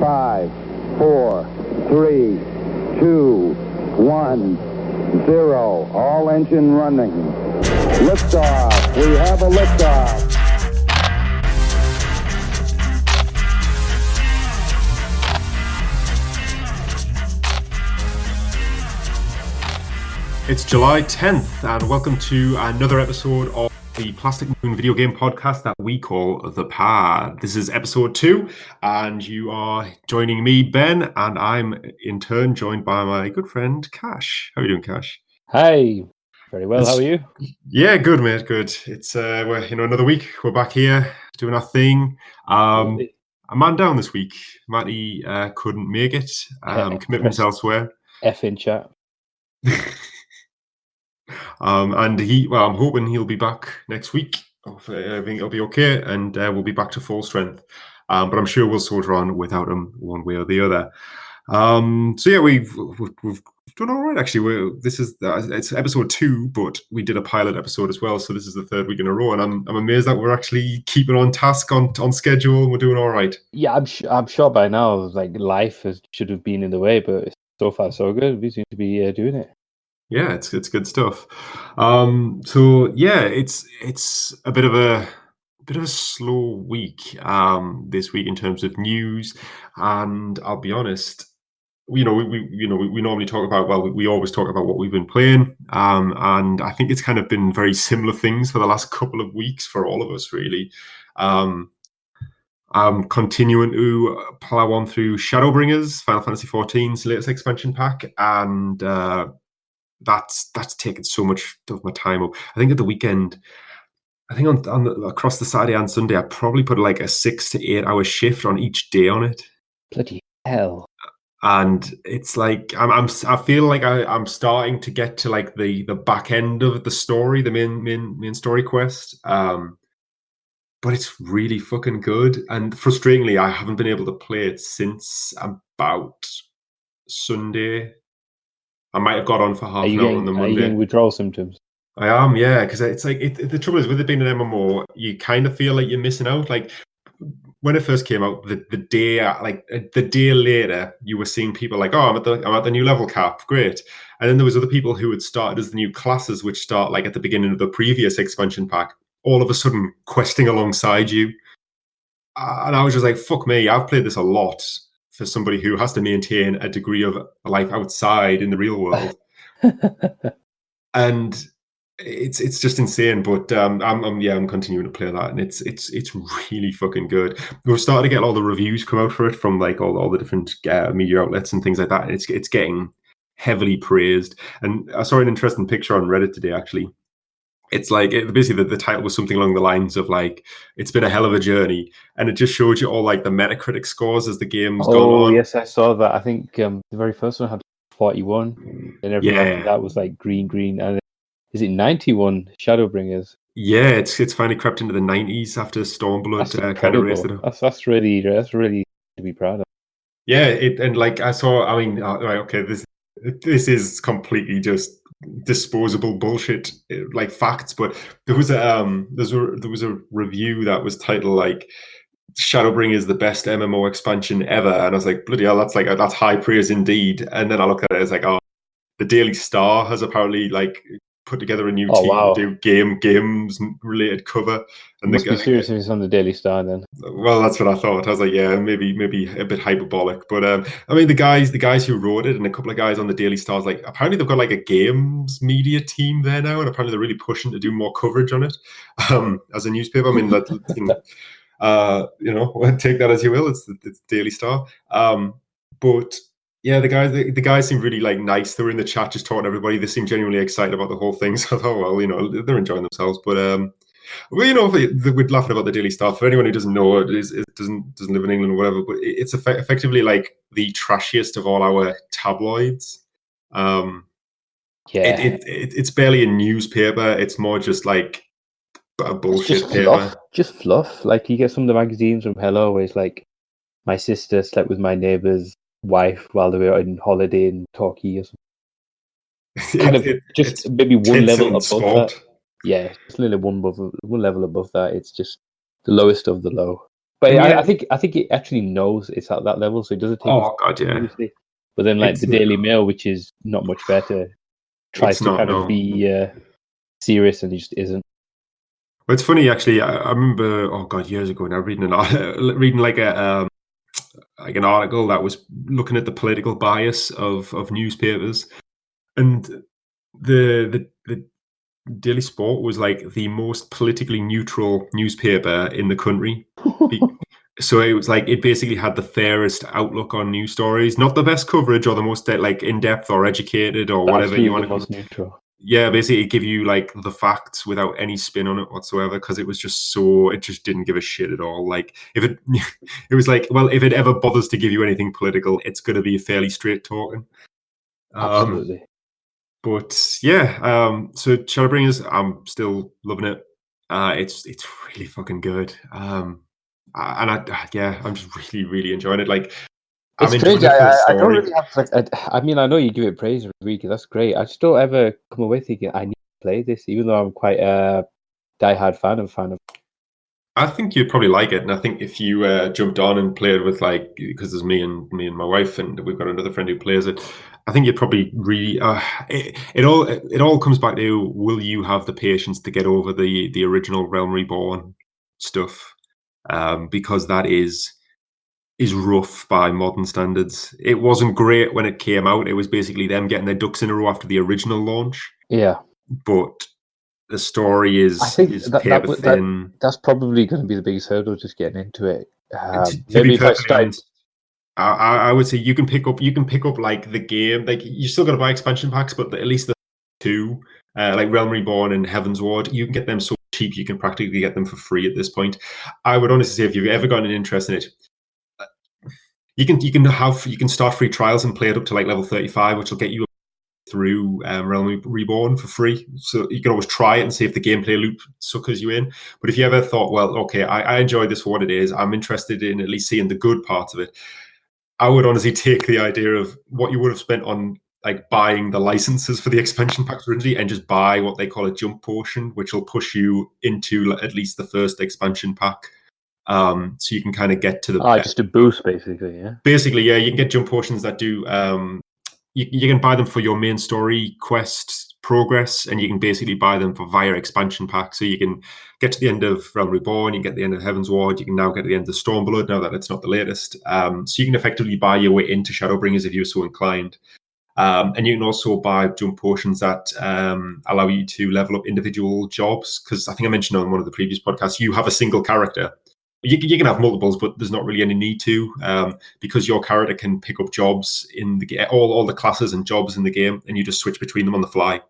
5, 4, 3, 2, 1, 0. All engine running. Liftoff. We have a liftoff. It's July 10th, and welcome to another episode of the Plastic Moon video game podcast that we call THEPAD. This is episode 2, and you are joining me, Ben, and I'm in turn joined by my good friend, Cash. How are you doing, Cash? Hi. Very well. How are you? Yeah, good, mate. Good. It's we're another week. We're back here doing our thing. A man down this week. Matty couldn't make it. Commitments elsewhere. F in chat. And I'm hoping he'll be back next week. Hopefully everything will be okay, and we'll be back to full strength. But I'm sure we'll soldier on without him one way or the other. So yeah, we've done all right actually. It's episode 2, but we did a pilot episode as well, so this is the 3rd week in a row, and I'm amazed that we're actually keeping on task, on schedule. We're doing all right. Yeah, I'm sure by now, like, life should have been in the way, but so far so good. We seem to be doing it. Yeah, it's good stuff. So yeah, it's a bit of a slow week this week in terms of news, and I'll be honest, we normally talk about, we always talk about what we've been playing, and I think it's kind of been very similar things for the last couple of weeks for all of us, really. I'm continuing to plow on through Shadowbringers, Final Fantasy XIV's latest expansion pack, and that's taken so much of my time up. I think at the weekend, across the Saturday and Sunday, I probably put like a 6 to 8 hour shift on each day on it. Bloody hell! And it's like I feel like I'm starting to get to like the back end of the story, the main story quest. But it's really fucking good. And frustratingly, I haven't been able to play it since about Sunday. I might have got on for half an hour on the Monday. Are you getting withdrawal symptoms? I am, yeah, because it's like the trouble is with it being an MMO, you kind of feel like you're missing out. Like when it first came out, the day later, you were seeing people like, "Oh, I'm at the new level cap, great," and then there was other people who had started as the new classes, which start like at the beginning of the previous expansion pack, all of a sudden questing alongside you, and I was just like, "Fuck me, I've played this a lot." For somebody who has to maintain a degree of life outside in the real world, and it's just insane. But I'm continuing to play that, and it's really fucking good. We've started to get all the reviews come out for it from like all the different media outlets and things like that. And it's getting heavily praised. And I saw an interesting picture on Reddit today actually. It's like basically the title was something along the lines of like, it's been a hell of a journey, and it just showed you all like the Metacritic scores as the game's gone on. Oh yes, I saw that. I think the very first one had 41, and everything after that was like green, and is it 91 Shadowbringers? Yeah, it's finally crept into the 90s after Stormblood kind of raised it up. That's really to be proud of. Yeah, and like I saw, I mean, right, okay, this is completely just disposable bullshit like facts, but there was a review that was titled like Shadowbring is the best MMO expansion ever, and I was like, bloody hell, that's high praise indeed. And then I looked at it as like, oh, the Daily Star has apparently like put together a new team to do games related cover. And must be serious if it's on the Daily Star then. Well, that's what I thought. I was like, yeah, maybe a bit hyperbolic, but I mean, the guys who wrote it and a couple of guys on the Daily Stars, like apparently they've got like a games media team there now, and apparently they're really pushing to do more coverage on it as a newspaper. I mean, that thing, take that as you will. It's Daily Star, but. Yeah, the guys seem really like nice. They were in the chat just talking to everybody. They seem genuinely excited about the whole thing. So I thought, well, they're enjoying themselves. But we're laughing about the Daily Star. For anyone who doesn't know, it doesn't live in England or whatever. But it's effectively like the trashiest of all our tabloids. It's barely a newspaper. It's more just like a bullshit paper. Just fluff. Like you get some of the magazines from Hello, where it's like, my sister slept with my neighbour's wife while they were on holiday in Turkey or something. Just maybe one level above that. Yeah, just literally one level above that. It's just the lowest of the low. But And yeah, I think it actually knows it's at that level, so it doesn't take it oh god, yeah. seriously. But then, like It's the Daily Mail, which is not much better, tries it's to not, kind of no. be serious, and it just isn't. Well, it's funny actually. I remember, oh god, years ago now, reading reading like an article that was looking at the political bias of newspapers, and the Daily Sport was like the most politically neutral newspaper in the country. So it was like it basically had the fairest outlook on news stories, not the best coverage or the most like in depth or educated or whatever you Absolutely want the to call most it. neutral. Yeah, basically it give you like the facts without any spin on it whatsoever, because it was just so, it just didn't give a shit at all. Like if it it was like, well, if it ever bothers to give you anything political, it's going to be fairly straight talking. Absolutely. But yeah, so Shadowbringers, I'm still loving it. It's really fucking good. And yeah, I'm just really enjoying it. Like I'm It's enjoying crazy. it for the I don't story. really have like. I mean, I know you give it praise every week, and that's great. I just don't ever come away thinking I need to play this, even though I'm quite a diehard fan of. I think you'd probably like it, and I think if you jumped on and played with like, because there's me and my wife, and we've got another friend who plays it. I think you'd probably really. It all comes back to, will you have the patience to get over the original Realm Reborn stuff, because that is rough by modern standards. It wasn't great when it came out. It was basically them getting their ducks in a row after the original launch. Yeah, But the story I think paper thin. that's probably going to be the biggest hurdle, just getting into it. To be Maybe if I perfectly start, honest, I would say you can pick up like the game. Like you still got to buy expansion packs, but at least the two, like Realm Reborn and Heaven's Ward, you can get them so cheap you can practically get them for free at this point. I would honestly say if you've ever gotten an interest in it, you can start free trials and play it up to like level 35, which will get you through Realm Reborn for free. So you can always try it and see if the gameplay loop suckers you in. But if you ever thought, well, okay, I enjoy this for what it is, I'm interested in at least seeing the good parts of it, I would honestly take the idea of what you would have spent on like buying the licenses for the expansion packs originally and just buy what they call a jump potion, which will push you into at least the first expansion pack. So you can kind of get to the just a boost, basically. Yeah. basically, yeah, you can get jump potions that do you can buy them for your main story quest progress, and you can basically buy them for via expansion pack. So you can get to the end of Realm Reborn, you can get to the end of Heaven's Ward, you can now get to the end of Stormblood now that it's not the latest. So you can effectively buy your way into Shadowbringers if you're so inclined. And you can also buy jump potions that allow you to level up individual jobs. Because I think I mentioned on one of the previous podcasts, you have a single character. You can have multiples, but there's not really any need to, because your character can pick up jobs in the game, all the classes and jobs in the game, and you just switch between them on the fly.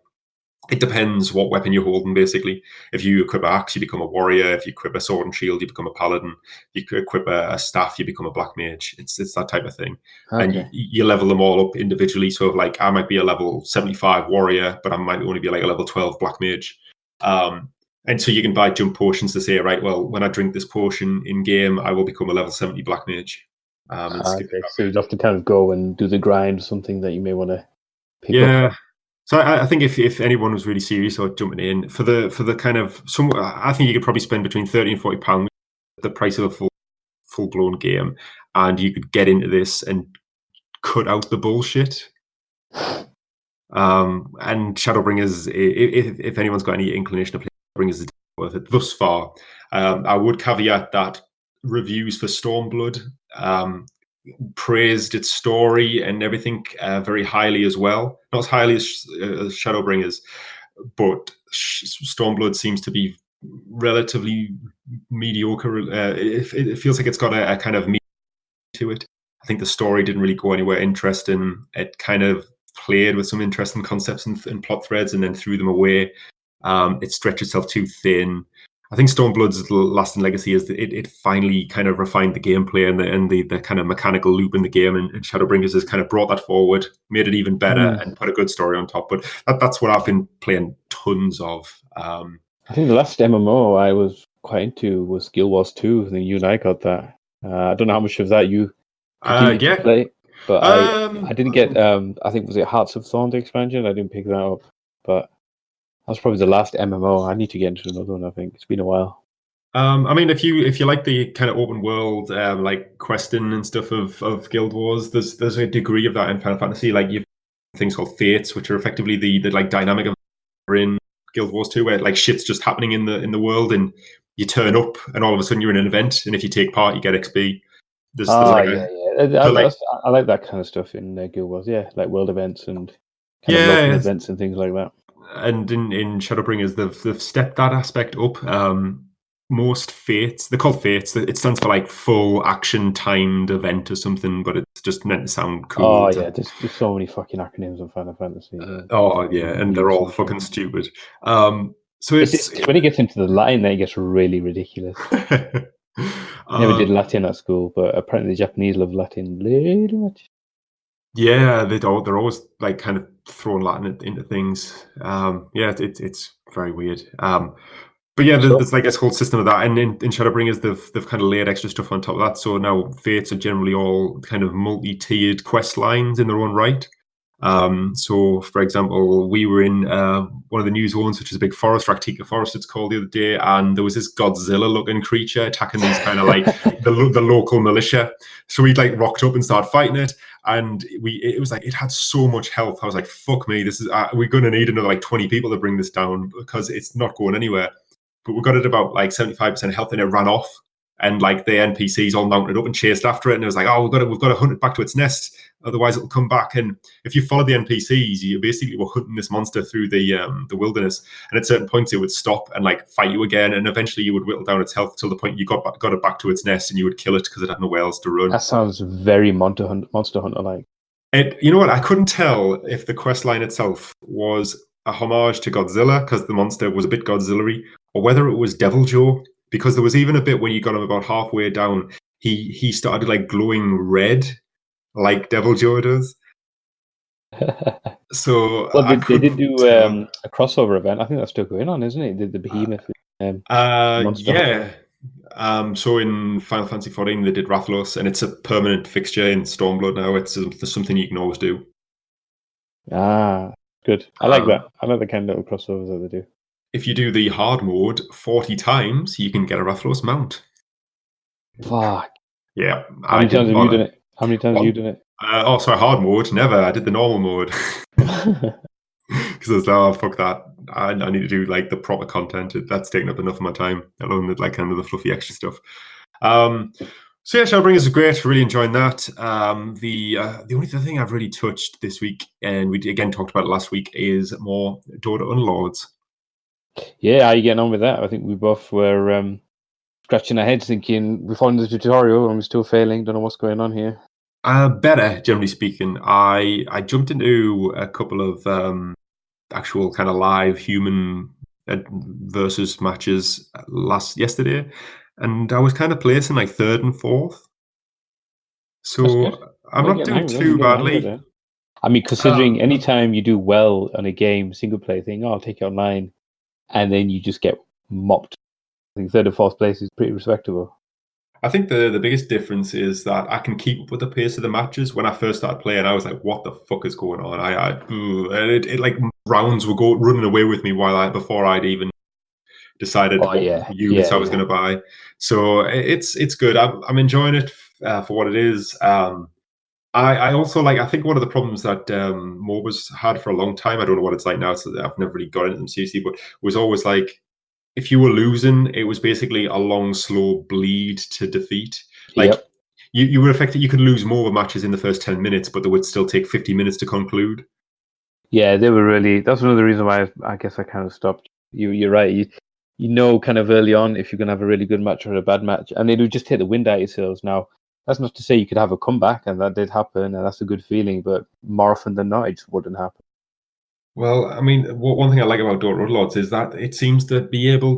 It depends what weapon you're holding, basically. If you equip an axe, you become a warrior. If you equip a sword and shield, you become a paladin. If you equip a staff, you become a black mage. It's that type of thing. And Okay. you level them all up individually. So, like, I might be a level 75 warrior, but I might only be like a level 12 black mage. And so you can buy jump potions to say, right, well, when I drink this potion in game, I will become a level 70 black mage. And skip it Okay. that So way. you'd have to kind of go and do the grind, something that you may want to pick up. Yeah. So I think if anyone was really serious about jumping in for the kind of I think you could probably spend between £30 and £40 the price of a full blown game, and you could get into this and cut out the bullshit. And Shadowbringers, if anyone's got any inclination to play Shadowbringers, is worth it thus far. I would caveat that reviews for Stormblood praised its story and everything very highly as well. Not as highly as Shadowbringers, but Stormblood seems to be relatively mediocre. It feels like it's got a kind of meat to it. I think the story didn't really go anywhere interesting. It kind of played with some interesting concepts and plot threads and then threw them away. It stretched itself too thin. I think Stormblood's lasting legacy is that it finally kind of refined the gameplay and the kind of mechanical loop in the game, and Shadowbringers has kind of brought that forward, made it even better, and put a good story on top. But that's what I've been playing tons of. I think the last MMO I was quite into was Guild Wars 2. I think you and I got that. I don't know how much of that you continued to play, but I didn't get. I think was it Hearts of Thorn expansion. I didn't pick that up, but that's probably the last MMO. I need to get into another one. I think it's been a while. I mean, if you like the kind of open world, like questing and stuff of Guild Wars, there's a degree of that in Final Fantasy. Like you've things called fates, which are effectively the like dynamic of in Guild Wars 2, where like shit's just happening in the world, and you turn up, and all of a sudden you're in an event, and if you take part, you get XP. There's like Yeah. I like that kind of stuff in Guild Wars. Yeah, like world events and kind of local events and things like that. And in Shadowbringers, they've stepped that aspect up. Most fates, they're called fates. It stands for like full action timed event or something, but it's just meant to sound cool. Oh yeah, there's so many fucking acronyms in Final Fantasy. And they're all fucking stupid. So it's when it gets into the Latin, then it gets really ridiculous. Never did Latin at school, but apparently the Japanese love Latin really much. Yeah, they're always like kind of throwing Latin into things. It's very weird. But yeah, there's like this whole system of that, and in Shadowbringers, they've kind of layered extra stuff on top of that. So now fates are generally all kind of multi-tiered quest lines in their own right. So, for example, we were in one of the new zones, which is a big forest, Raktika Forest, it's called, the other day, and there was this Godzilla-looking creature attacking these kind of like the local militia. So we like rocked up and started fighting it, and it was like it had so much health. I was like, "Fuck me, this is we're going to need another like 20 people to bring this down because it's not going anywhere." But we got it about like 75% health, and it ran off. And like the NPCs all mounted up and chased after it, and it was like, "Oh, we've got to hunt it back to its nest, otherwise it'll come back." And if you follow the NPCs, you basically were hunting this monster through the wilderness. And at certain points, it would stop and like fight you again, and eventually you would whittle down its health till the point you got it back to its nest, and you would kill it because it had nowhere else to run. That sounds very Monster Hunter like. You know what? I couldn't tell if the quest line itself was a homage to Godzilla because the monster was a bit Godzilla-y, or whether it was Devil Joe. Because there was even a bit when you got him about halfway down, he started like glowing red, like Devil Joe does. So well, they did do a crossover event. I think that's still going on, isn't it? The Behemoth. Yeah. So in Final Fantasy XIV, they did Rathalos, and it's a permanent fixture in Stormblood now. It's something you can always do. Ah, good. I like that. I like the kind of little crossovers that they do. If you do the hard mode 40 times, you can get a Rathalos mount. Fuck. Yeah. How many times have you done it? How many times have you done it? Sorry, hard mode. Never. I did the normal mode. Because I was like, oh, fuck that. I need to do like the proper content. That's taking up enough of my time, along with like kind of the fluffy extra stuff. So yeah, Shadowbringers is great. Really enjoying that. The only thing I've really touched this week, and we again talked about it last week, is more Dota Unlords. Yeah, how are you getting on with that? I think we both were scratching our heads thinking we found the tutorial and we're still failing. Don't know what's going on here. Better, generally speaking. I jumped into a couple of actual kind of live human versus matches yesterday, and I was kind of placing like third and fourth. So I'm not doing too badly. I mean, considering anytime you do well on a game, single player thing, I'll take you online, and then you just get mopped. I think third and fourth place is pretty respectable. I think the biggest difference is that I can keep up with the pace of the matches. When I first started playing, I was like, "What the fuck is going on?" It like rounds were running away with me before I'd even decided what units I was going to buy. So it's good. I'm enjoying it for what it is. I also like. I think one of the problems that MOBAs had for a long time. I don't know what it's like now. So I've never really got into them seriously, but was always like, if you were losing, it was basically a long, slow bleed to defeat. Like you were affected. You could lose more matches in the first 10 minutes, but they would still take 50 minutes to conclude. Yeah, they were really. That's one of the reasons why I guess I kind of stopped. You're right. You know, kind of early on if you're gonna have a really good match or a bad match, and it would just take the wind out of your sails. Now, that's not to say you could have a comeback, and that did happen, and that's a good feeling. But more often than not, it just wouldn't happen. Well, I mean, one thing I like about Dota Unlords is that you seem to be able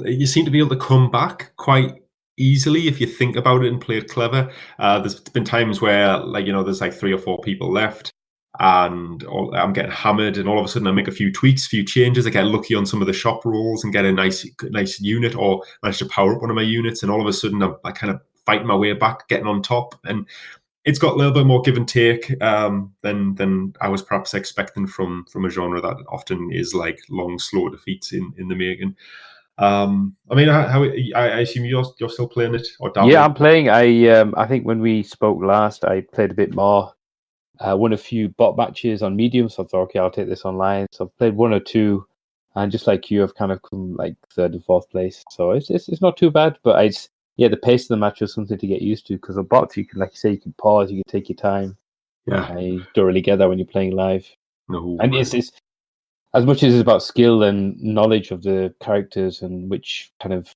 to come back quite easily if you think about it and play it clever. There's been times where, like, there's like 3 or 4 people left, and I'm getting hammered, and all of a sudden I make a few tweaks, few changes. I get lucky on some of the shop rolls and get a nice unit, or manage to power up one of my units, and all of a sudden I kind of fighting my way back, getting on top, and it's got a little bit more give and take than I was perhaps expecting from a genre that often is like long, slow defeats in the making. I mean, how I assume you're still playing it or downloading? Yeah, I'm playing. I think when we spoke last, I played a bit more. Won a few bot matches on medium, so I thought, okay, I'll take this online. So I've played 1 or 2, and just like you, I've kind of come like 3rd and 4th place. So it's not too bad, but the pace of the match was something to get used to, because on bots you can, like you say, you can pause, you can take your time. Yeah, I don't really get that when you're playing live. no. And it's as much as it's about skill and knowledge of the characters and which kind of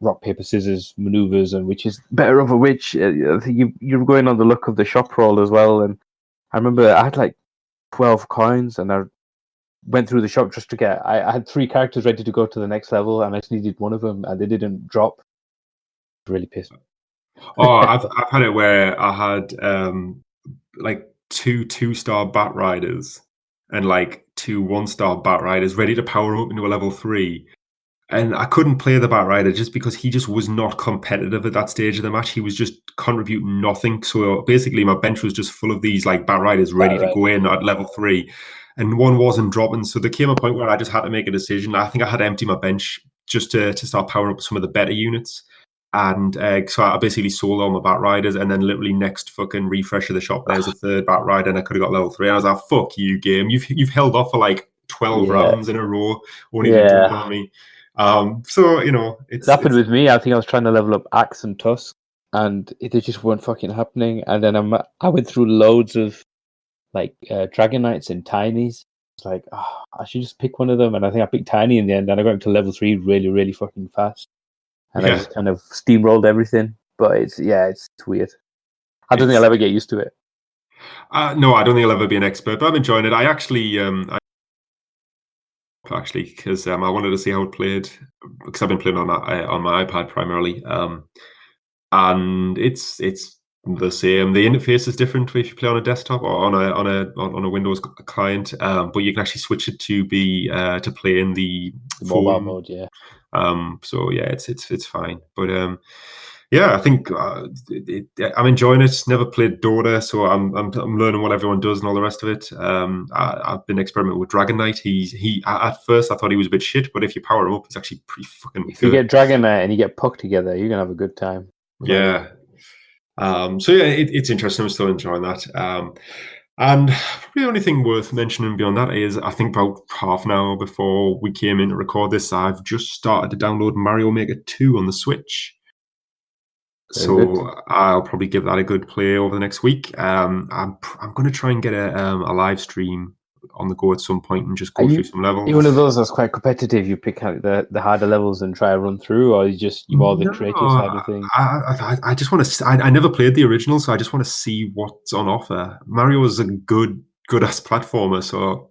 rock paper scissors maneuvers and which is better over which. I think you're going on the luck of the shop roll as well. And I remember I had like 12 coins, and I went through the shop just to get. I had 3 characters ready to go to the next level, and I just needed one of them, and they didn't drop. Really pissed me. Oh, I've had it where I had like 2 2-star bat riders and like 2 1-star bat riders ready to power up into a level 3. And I couldn't play the bat rider just because he just was not competitive at that stage of the match. He was just contributing nothing. So basically, my bench was just full of these like bat riders ready to go in at level 3, and one wasn't dropping. So there came a point where I just had to make a decision. I think I had to empty my bench just to start powering up some of the better units. And so I basically sold all my bat riders, and then literally next fucking refresh of the shop, there's a 3rd bat rider, and I could have got level 3. And I was like, "Fuck you, game! You've held off for like 12 rounds in a row, only to dump on me." So It happened with me. I think I was trying to level up Axe and Tusk, and they just weren't fucking happening. And then I went through loads of like Dragon Knights and Tinies. It's like, I should just pick one of them, and I think I picked Tiny in the end, and I got into level 3 really, really fucking fast. And I just kind of steamrolled everything. But it's weird. I don't think I'll ever get used to it. No, I don't think I'll ever be an expert, but I'm enjoying it. I actually, because I wanted to see how it played, because I've been playing on my iPad primarily, and it's the same. The interface is different if you play on a desktop or on a Windows client, but you can actually switch it to play in the mobile mode. Yeah. So yeah, it's fine, but yeah, I think I'm enjoying it. Never played Dota, so I'm learning what everyone does and all the rest of it. I've been experimenting with Dragon Knight. He at first I thought he was a bit shit, but if you power him up, he's actually pretty fucking good. If you get Dragon Knight and you get Puck together, you're gonna have a good time. Yeah. So yeah, it's interesting. I'm still enjoying that. And probably the only thing worth mentioning beyond that is, I think about half an hour before we came in to record this, I've just started to download Mario Maker 2 on the Switch. So I'll probably give that a good play over the next week. I'm going to try and get a live stream on the go at some point and just go through some levels. Are you one of those that's quite competitive? You pick out the harder levels and try to run through, or you more the creative side of things? I just want to. I never played the original, so I just want to see what's on offer. Mario is a good ass platformer, so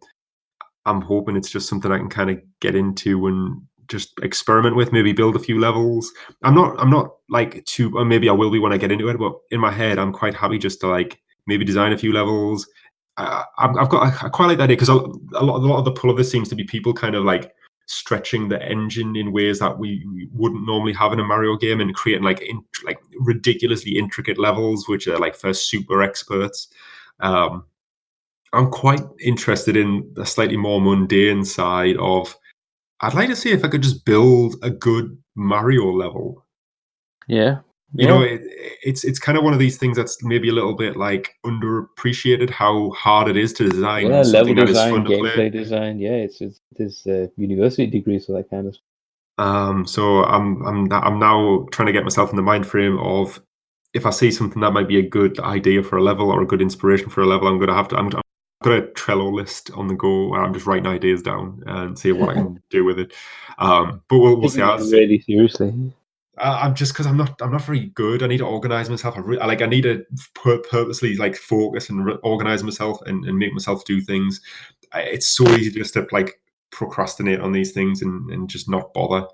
I'm hoping it's just something I can kind of get into and just experiment with, maybe build a few levels. I'm not like too, or maybe I will be when I get into it, but in my head I'm quite happy just to like maybe design a few levels. I quite like that idea, because a lot of the pull of this seems to be people kind of like stretching the engine in ways that we wouldn't normally have in a Mario game, and creating like ridiculously intricate levels which are like for super experts. I'm quite interested in the slightly more mundane side of, I'd like to see if I could just build a good Mario level. Yeah. You know, it's kind of one of these things that's maybe a little bit like underappreciated, how hard it is to design. Yeah, level design, fun to gameplay design. Yeah, there's university degrees for that kind of stuff. So I'm now trying to get myself in the mind frame of, if I see something that might be a good idea for a level or a good inspiration for a level, I'm got a Trello list on the go where I'm just writing ideas down and see what I can do with it. But we'll see. Really seriously. I'm just, because I'm not very good. I need to organize myself. I need to purposely like focus and organize myself and make myself do things. It's so easy just to like procrastinate on these things and just not bother.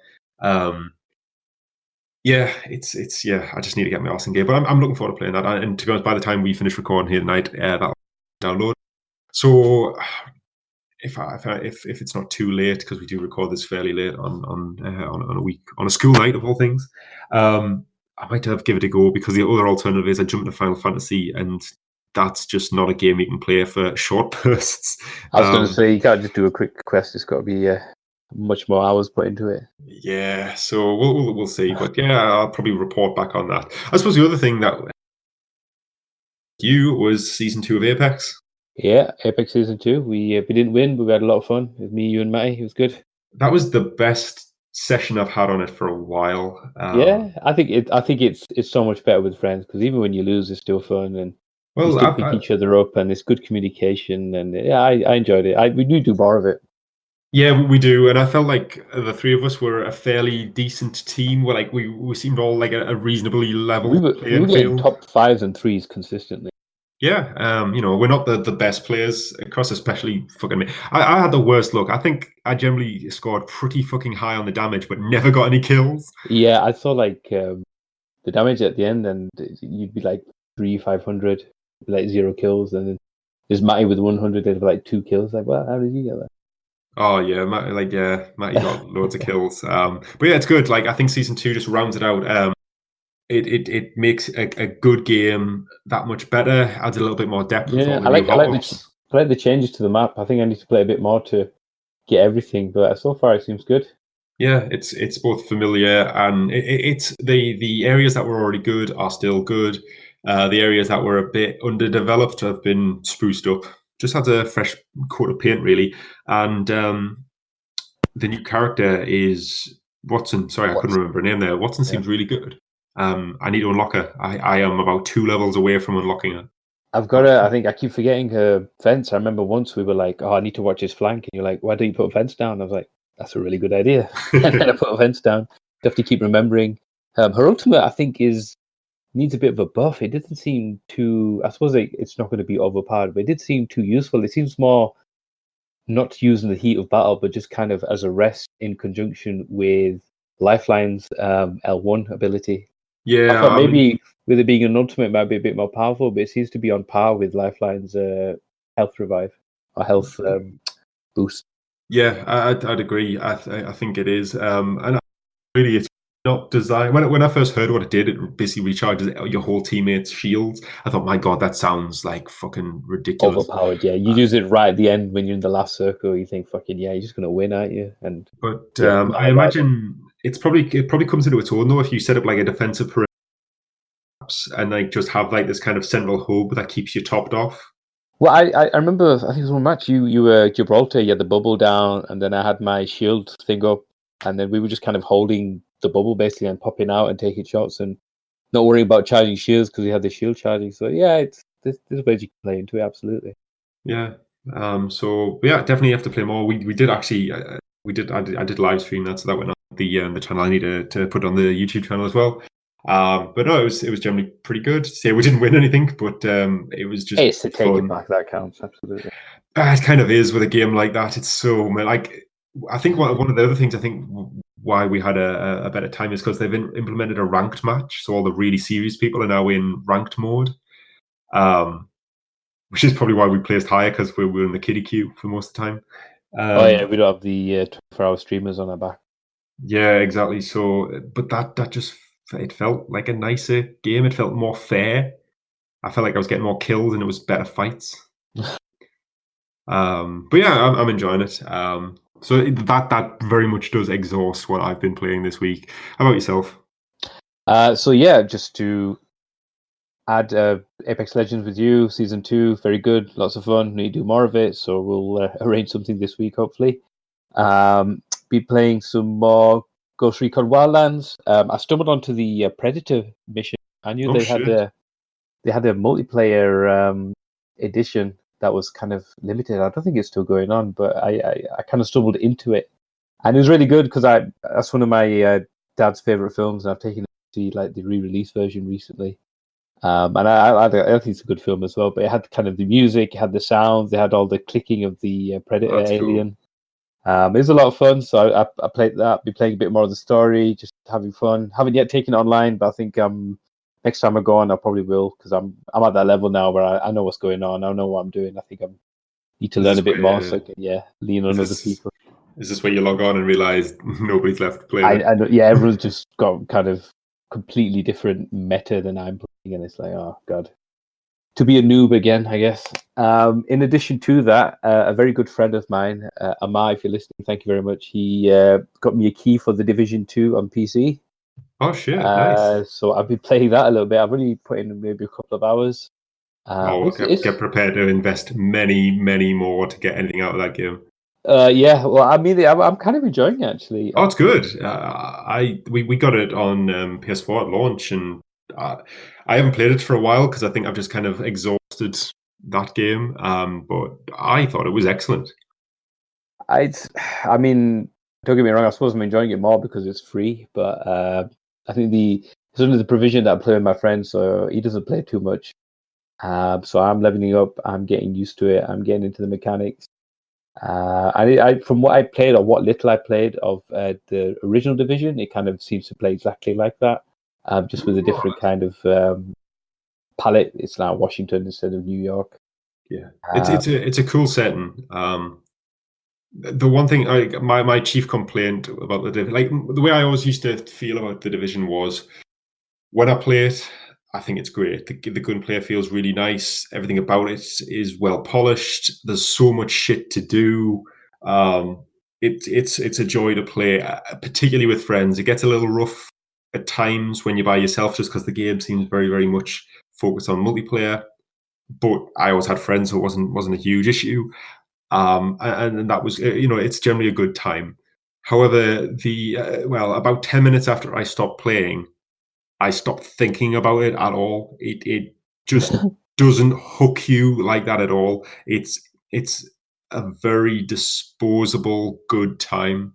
Yeah, it's I just need to get my ass in gear. But I'm looking forward to playing that. And to be honest, by the time we finish recording here tonight, that'll download. So if it's not too late, because we do record this fairly late on a school night of all things, I might give it a go, because the other alternative is I jump into Final Fantasy, and that's just not a game you can play for short bursts. I was going to say, you can't just do a quick quest. It's got to be much more hours put into it. Yeah, so we'll see, but yeah, I'll probably report back on that. I suppose the other thing that was season 2 of Apex. Yeah, Apex Season 2. We didn't win, but we had a lot of fun. With me, you, and Matty. It was good. That was the best session I've had on it for a while. Yeah, I think it's so much better with friends because even when you lose, it's still fun and you Well, still pick each other up and it's good communication and yeah, I enjoyed it. We do more of it. yeah, we do, and I felt like the three of us were a fairly decent team. Where like we seemed all like a reasonably level We were playing getting field. top 5s and 3s consistently. Yeah, we're not the best players across, especially fucking me. I had the worst luck. I think I generally scored pretty fucking high on the damage, but never got any kills. Yeah, I saw like the damage at the end, and you'd be like 500, like 0 kills, and then there's Matty with 100, they'd have like 2 kills. Like, well, how did you get that? Oh yeah, Matty got loads of kills. But yeah, it's good. Like I think season 2 just rounds it out. It makes a good game that much better. Adds a little bit more depth with all the new hot-ups. I like the changes to the map. I think I need to play a bit more to get everything, but so far it seems good. Yeah, it's both familiar and it's the areas that were already good are still good. The areas that were a bit underdeveloped have been spruced up. Just had a fresh coat of paint, really. And the new character is Watson. Sorry, I couldn't remember her name there. Watson seems really good. I need to unlock her. I am about 2 levels away from unlocking her. I've got her. I think I keep forgetting her fence. I remember once we were like, "Oh, I need to watch his flank," and you're like, "Why don't you put a fence down?" I was like, "That's a really good idea." And then I put a fence down. You have to keep remembering. Her ultimate, I think, needs a bit of a buff. It didn't seem too. I suppose it's not going to be overpowered, but it did seem too useful. It seems more not using the heat of battle, but just kind of as a rest in conjunction with Lifeline's L1 ability. Yeah, I thought maybe with it being an ultimate, it might be a bit more powerful, but it seems to be on par with Lifeline's health revive or health boost. Yeah, I'd agree. I think it is, and really, it's not designed. When I first heard what it did, it basically recharges your whole teammate's shields. I thought, my god, that sounds like fucking ridiculous. Overpowered, yeah. You use it right at the end when you're in the last circle. You think, fucking yeah, you're just gonna win, aren't you? And I imagine it probably comes into its own though if you set up like a defensive perimeter and like just have like this kind of central hub that keeps you topped off. Well, I remember, I think it was one match, you were Gibraltar, you had the bubble down, and then I had my shield thing up, and then we were just kind of holding the bubble basically and popping out and taking shots and not worrying about charging shields because we had the shield charging. So yeah, there's ways you can play into it, absolutely. Yeah. So yeah, definitely have to play more. We did actually, I did live stream that, so that went on the channel. I need to put it on the YouTube channel as well. But no, it was generally pretty good. Say we didn't win anything, but it was just it's to take fun. it back. That counts absolutely. It kind of is with a game like that. It's so like I think one of the other things I think why we had a better time is because they've implemented a ranked match, so all the really serious people are now in ranked mode. Which is probably why we placed higher because we were in the kiddie queue for most of the time. Oh yeah, we don't have the 24-hour streamers on our back. Yeah, exactly. So, but that just it felt like a nicer game. It felt more fair. I felt like I was getting more kills and it was better fights. But yeah, I'm enjoying it. So that very much does exhaust what I've been playing this week. How about yourself? So yeah, just to add Apex Legends with you, Season 2, very good, lots of fun. Need to do more of it, so we'll arrange something this week, hopefully. Be playing some more Ghost Recon Wildlands. I stumbled onto the Predator mission. I knew they had a multiplayer edition that was kind of limited. I don't think it's still going on, but I kind of stumbled into it, and it was really good because that's one of my dad's favorite films, and I've taken it to see like the re-release version recently. And I think it's a good film as well. But it had kind of the music, it had the sounds, it had all the clicking of the Predator alien. Cool. It was a lot of fun. So I played that. Be playing a bit more of the story, just having fun. Haven't yet taken it online, but I think next time I go on, I probably will because I'm at that level now where I know what's going on. I know what I'm doing. I think I need to learn a bit more, so I can lean on other people. Is this where you log on and realize nobody's left to play? I know, yeah, everyone's just got kind of completely different meta than I'm playing, and it's like, oh god, to be a noob again, I guess. In addition to that, a very good friend of mine, Amar, if you're listening, thank you very much. He got me a key for the Division 2 on PC. Oh shit, nice. So I've been playing that a little bit. I've only put in maybe a couple of hours. Get prepared to invest many more to get anything out of that game. Yeah, well, I mean, I'm kind of enjoying it, actually. Oh, it's good. We got it on PS4 at launch, and I haven't played it for a while because I think I've just kind of exhausted that game. But I thought it was excellent. I mean, don't get me wrong. I suppose I'm enjoying it more because it's free. But I think it's under the provision that I play with my friend, so he doesn't play too much. So I'm leveling up. I'm getting used to it. I'm getting into the mechanics. From what I played or what little I played of the original Division, it kind of seems to play exactly like that, just with a different kind of palette. It's now Washington instead of New York. Yeah, it's a cool setting. The one thing, my chief complaint about the way I always used to feel about the Division was when I play it, I think it's great. The gunplay feels really nice. Everything about it is well polished. There's so much shit to do. It's a joy to play, particularly with friends. It gets a little rough at times when you're by yourself, just because the game seems very much focused on multiplayer. But I always had friends, so it wasn't a huge issue. And that was, it's generally a good time. However, about 10 minutes after I stopped playing, I stopped thinking about it at all. It just doesn't hook you like that at all. It's a very disposable good time,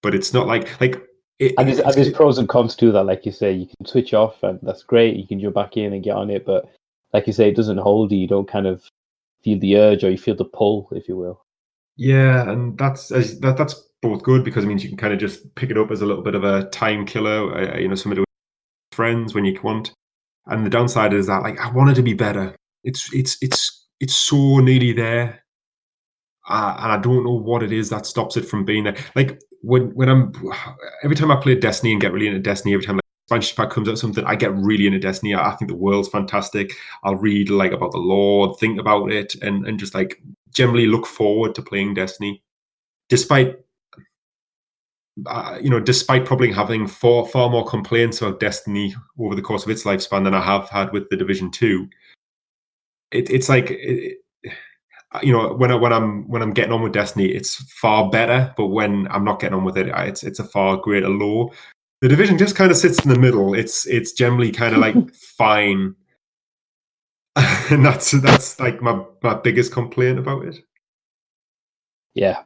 but it's not like there's pros and cons to that. Like you say, you can switch off, and that's great. You can jump back in and get on it, but like you say, it doesn't hold you. You don't kind of feel the urge, or you feel the pull, if you will. Yeah, and that's both good because it means you can kind of just pick it up as a little bit of a time killer. Somebody with friends when you want. And the downside is that I want it to be better. It's so nearly there, and I don't know what it is that stops it from being there. Like every time I play Destiny and get really into Destiny, every time expansion pack comes out something, I get really into Destiny. I think the world's fantastic. I'll read about the lore, think about it, and just generally look forward to playing Destiny, despite probably having far more complaints about Destiny over the course of its lifespan than I have had with the Division 2. It's when I'm getting on with Destiny, it's far better. But when I'm not getting on with it, it's a far greater low. The Division just kind of sits in the middle. It's generally kind of fine, and that's my biggest complaint about it. Yeah,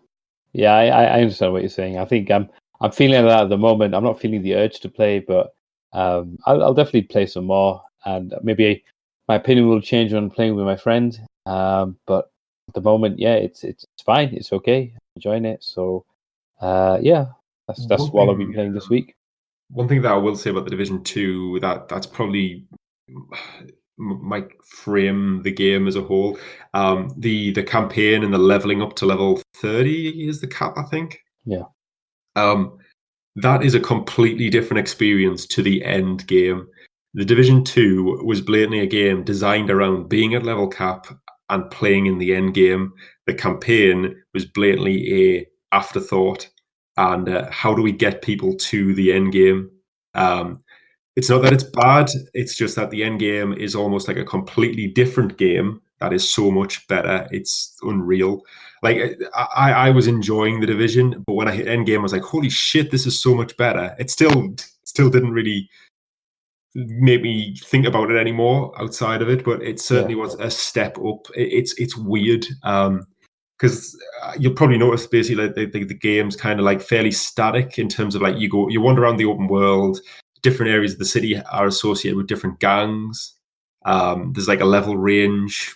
I understand what you're saying. I think I'm feeling that at the moment. I'm not feeling the urge to play, but I'll definitely play some more, and maybe my opinion will change when I'm playing with my friend. But at the moment, yeah, it's fine. It's okay. I'm enjoying it. So, yeah, that's what I'll be playing this week. One thing that I will say about the Division 2 that's probably might frame the game as a whole. The campaign and the leveling up to level 30 is the cap, I think. Yeah. That is a completely different experience to the end game. The Division 2 was blatantly a game designed around being at level cap and playing in the end game. The campaign was blatantly a afterthought, and how do we get people to the end game? It's not that it's bad, it's just that the end game is almost like a completely different game that is so much better. It's unreal. I was enjoying the Division, but when I hit end game, I was like, holy shit, this is so much better. It still didn't really make me think about it anymore outside of it, but it certainly was a step up. It's weird. Because you'll probably notice basically the game's kind of fairly static in terms of you wander around the open world. Different areas of the city are associated with different gangs. There's a level range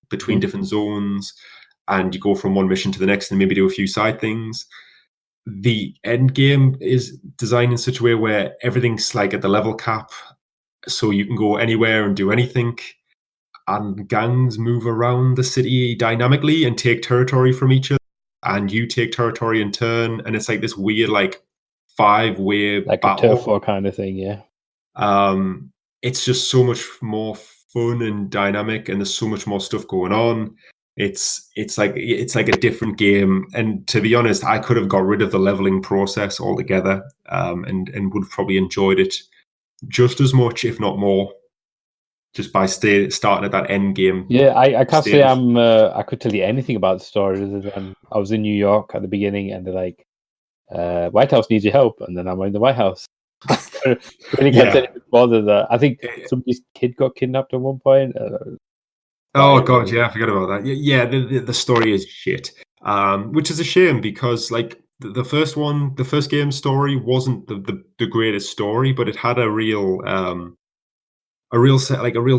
between different zones, and you go from one mission to the next and maybe do a few side things. The end game is designed in such a way where everything's at the level cap, so you can go anywhere and do anything. And gangs move around the city dynamically and take territory from each other, and you take territory in turn, and it's this weird 5-way battle. A turf war kind of thing. Yeah. It's just so much more fun and dynamic, and there's so much more stuff going on. It's like a different game. And to be honest, I could have got rid of the leveling process altogether, and would have probably enjoyed it just as much, if not more, just by starting at that end game. Yeah, I can't say I could tell you anything about the story other than I was in New York at the beginning, and they're like, White House needs your help, and then I'm in the White House. Really can't say anything more than that. I think somebody's kid got kidnapped at one point. Oh god, yeah, I forgot about that. Yeah, the story is shit, which is a shame because like the first game story wasn't the greatest story, but it had a real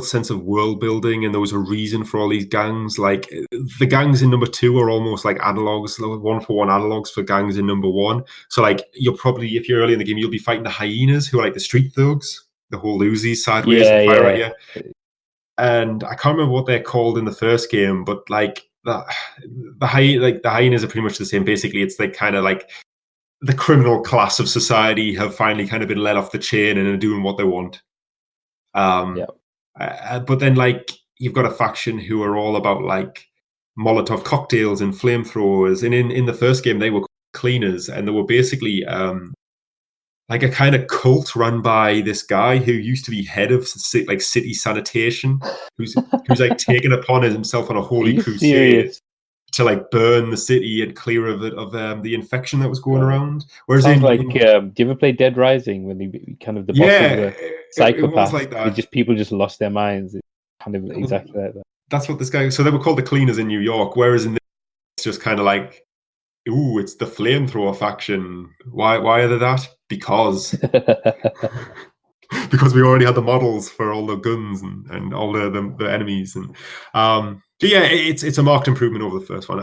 sense of world building, and there was a reason for all these gangs. Like the gangs in number 2 are almost like analogs, 1-for-1 analogs for gangs in number 1. So like you'll probably, if you're early in the game, you'll be fighting the hyenas, who are like the street thugs, the whole Uzis sideways and fire at you. And I can't remember what they're called in the first game, but like the hyenas are pretty much the same. Basically, it's like kind of like the criminal class of society have finally kind of been let off the chain and are doing what they want. But then like you've got a faction who are all about like Molotov cocktails and flamethrowers, and in the first game they were cleaners, and they were basically like a kind of cult run by this guy who used to be head of like city sanitation, who's like taken upon himself on a holy crusade to like burn the city and clear of it of the infection that was going around. Whereas sounds like do you ever play Dead Rising when they kind of the bosses were psychopaths? Like that. People just lost their minds. It's kind of exactly like that. That's what this guy. So they were called the Cleaners in New York, whereas in this, it's just kind of like, ooh, it's the flamethrower faction. Why are they that? Because because we already had the models for all the guns and all the enemies, and yeah, it's a marked improvement over the first one.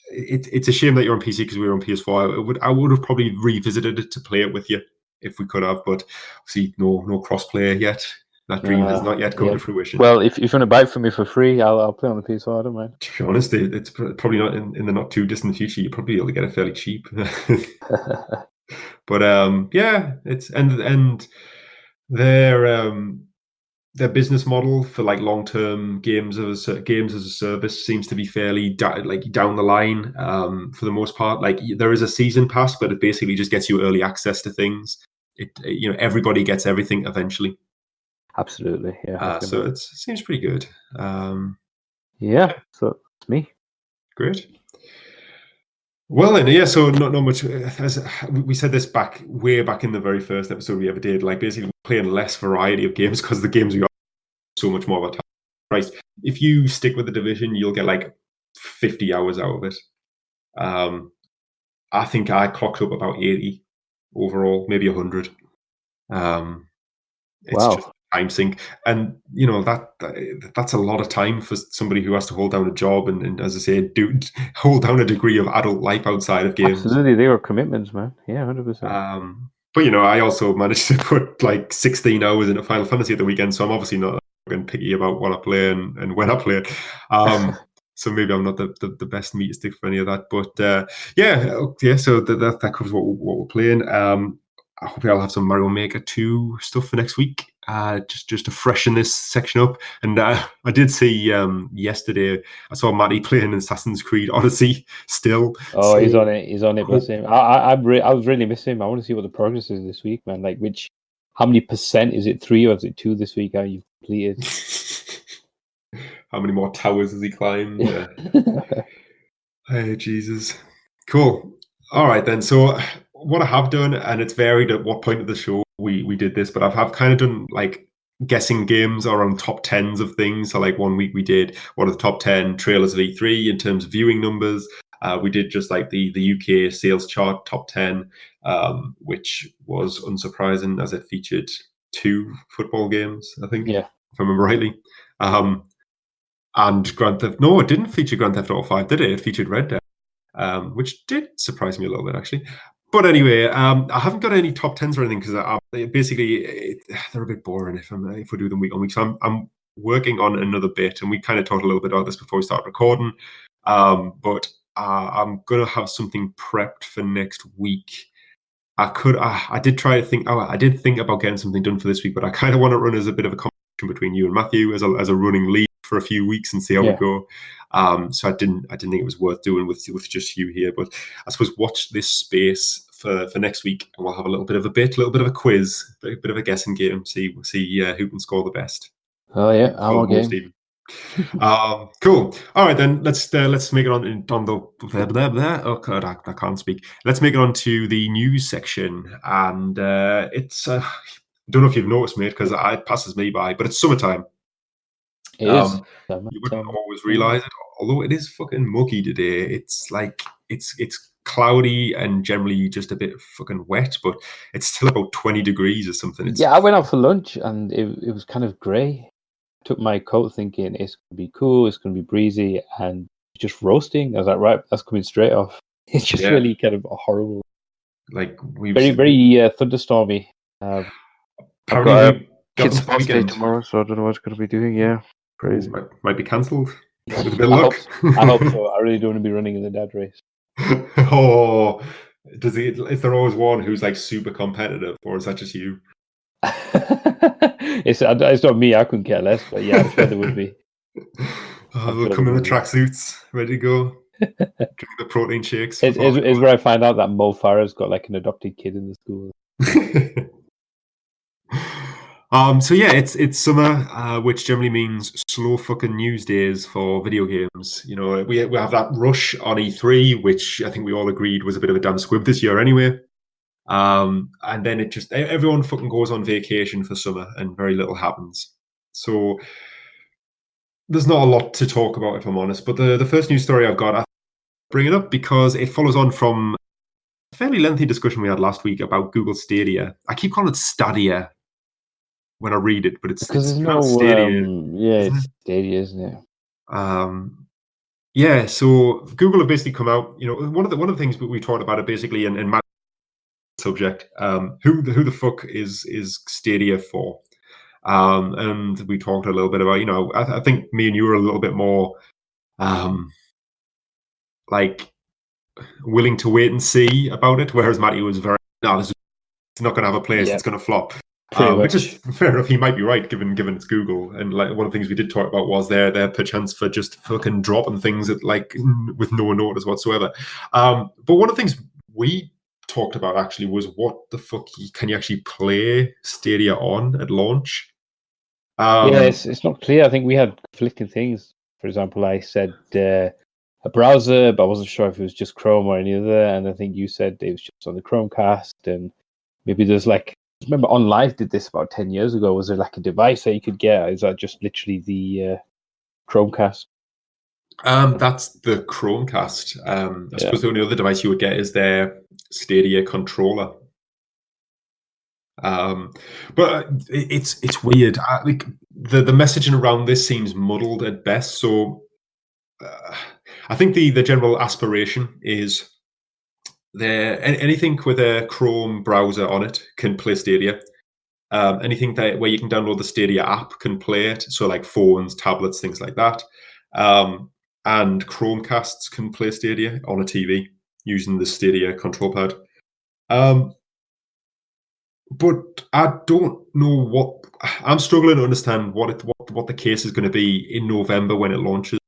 It's a shame that you're on PC because we were on PS4. I would have probably revisited it to play it with you if we could have, but obviously no cross-play yet. That dream has not yet come to fruition. Well, if you want to buy it for me for free, I'll play on the PS4. I don't mind. To be honest, it's probably not in the not too distant future. You'll probably be able to get it fairly cheap. But yeah, it's and their business model for like long-term games as a service seems to be fairly down the line for the most part. Like there is a season pass, but it basically just gets you early access to things. Everybody gets everything eventually. Absolutely, yeah. So it seems pretty good. Yeah, so it's me. Great. Well then, yeah. So not much. As we said this way back in the very first episode we ever did. Like basically playing less variety of games because the games we got so much more about time. Right. If you stick with the Division, you'll get like 50 hours out of it. I think I clocked up about 80 overall, maybe 100. It's just time sink, and that's a lot of time for somebody who has to hold down a job and as I say, hold down a degree of adult life outside of games. Absolutely, they were commitments, man. Yeah, 100%. But I also managed to put like 16 hours into Final Fantasy at the weekend, so I'm obviously not picky about what I play and when I play it. So maybe I'm not the best meat stick for any of that. But yeah. So that covers what we're playing. I hope I'll have some Mario Maker 2 stuff for next week, just to freshen this section up. And I did see yesterday, I saw Matty playing Assassin's Creed Odyssey still. Oh, so, he's on it, bless him. I was really missing him. I want to see what the progress is this week, man. Like how many percent? Is it 3 or is it 2 this week? How you've completed? How many more towers has he climbed? Hey, Jesus. Cool. All right, then. So what I have done, and it's varied at what point of the show we did this, but I've kind of done like guessing games around top 10s of things. So like one week we did what are the top 10 trailers of E3 in terms of viewing numbers. We did just like the UK sales chart top 10, which was unsurprising as it featured 2 football games, I think, if I remember rightly. And it didn't feature Grand Theft Auto 5, did it? It featured Red Dead, which did surprise me a little bit, actually. But anyway, I haven't got any top 10s or anything because basically they're a bit boring if we do them week on week. So I'm working on another bit, and we kind of talked a little bit about this before we start recording. But I'm gonna have something prepped for next week. I did think about getting something done for this week, but I kind of want to run as a bit of a competition between you and Matthew as a running lead for a few weeks and see how we go. So I didn't think it was worth doing with just you here. But I suppose watch this space for next week, and we'll have a little bit of a quiz, a bit of a guessing game. See who can score the best. Oh yeah, I'm okay. Cool. All right, then let's make it on the oh god, I can't speak. Let's make it on to the news section, and it's I don't know if you've noticed, mate, because it passes me by, but it's summertime. It is. You wouldn't always realize it, although it is fucking muggy today. It's like it's cloudy and generally just a bit fucking wet, but it's still about 20 degrees or something. I went out for lunch and it was kind of grey. Took my coat thinking it's going to be cool, it's going to be breezy, and just roasting. I was like, right, that's coming straight off. It's just really kind of horrible. Like very thunderstormy. Apparently, kids' sports day tomorrow, so I don't know what it's going to be doing. Yeah, crazy. Might be cancelled. With a bit of luck. I hope so. I really don't want to be running in the dad race. Oh, is there always one who's like super competitive, or is that just you? It's not me. I couldn't care less, but yeah, I'm sure there would be. They'll come in the tracksuits, ready to go. Drink the protein shakes. It's where I find out that Mo Farah's got like an adopted kid in the school. So yeah, it's summer, which generally means slow fucking news days for video games. You know, we have that rush on E3, which I think we all agreed was a bit of a damn squib this year anyway. And then it just everyone fucking goes on vacation for summer, and very little happens. So there's not a lot to talk about, if I'm honest. But the first news story I've got, I bring it up because it follows on from a fairly lengthy discussion we had last week about Google Stadia. I keep calling it Stadia when I read it, but it's because there's no Stadia. it's Stadia, isn't it? Yeah. So Google have basically come out. You know, one of the things we talked about it basically in my subject. Who the fuck is Stadia for? And we talked a little bit about. You know, I think me and you were a little bit more like willing to wait and see about it, whereas Matty was very it's not going to have a place. It's going to flop. Which is fair enough. He might be right, given it's Google. And like one of the things we did talk about was their perchance for just fucking dropping things at like with no notice whatsoever. But one of the things we talked about actually was what the fuck can you actually play Stadia on at launch? It's not clear. I think we had conflicting things. For example, I said a browser, but I wasn't sure if it was just Chrome or any other. And I think you said it was just on the Chromecast, and maybe there's like. Remember, On Live did this about 10 years ago. Was there like a device that you could get? Is that just literally the Chromecast? That's the Chromecast. I suppose the only other device you would get is their Stadia controller. But it's weird. Like the messaging around this seems muddled at best. So I think the general aspiration is. Anything with a Chrome browser on it can play Stadia. Anything where you can download the Stadia app can play it. So like phones, tablets, things like that. And Chromecasts can play Stadia on a TV using the Stadia control pad. But I don't know I'm struggling to understand what the case is going to be in November when it launches.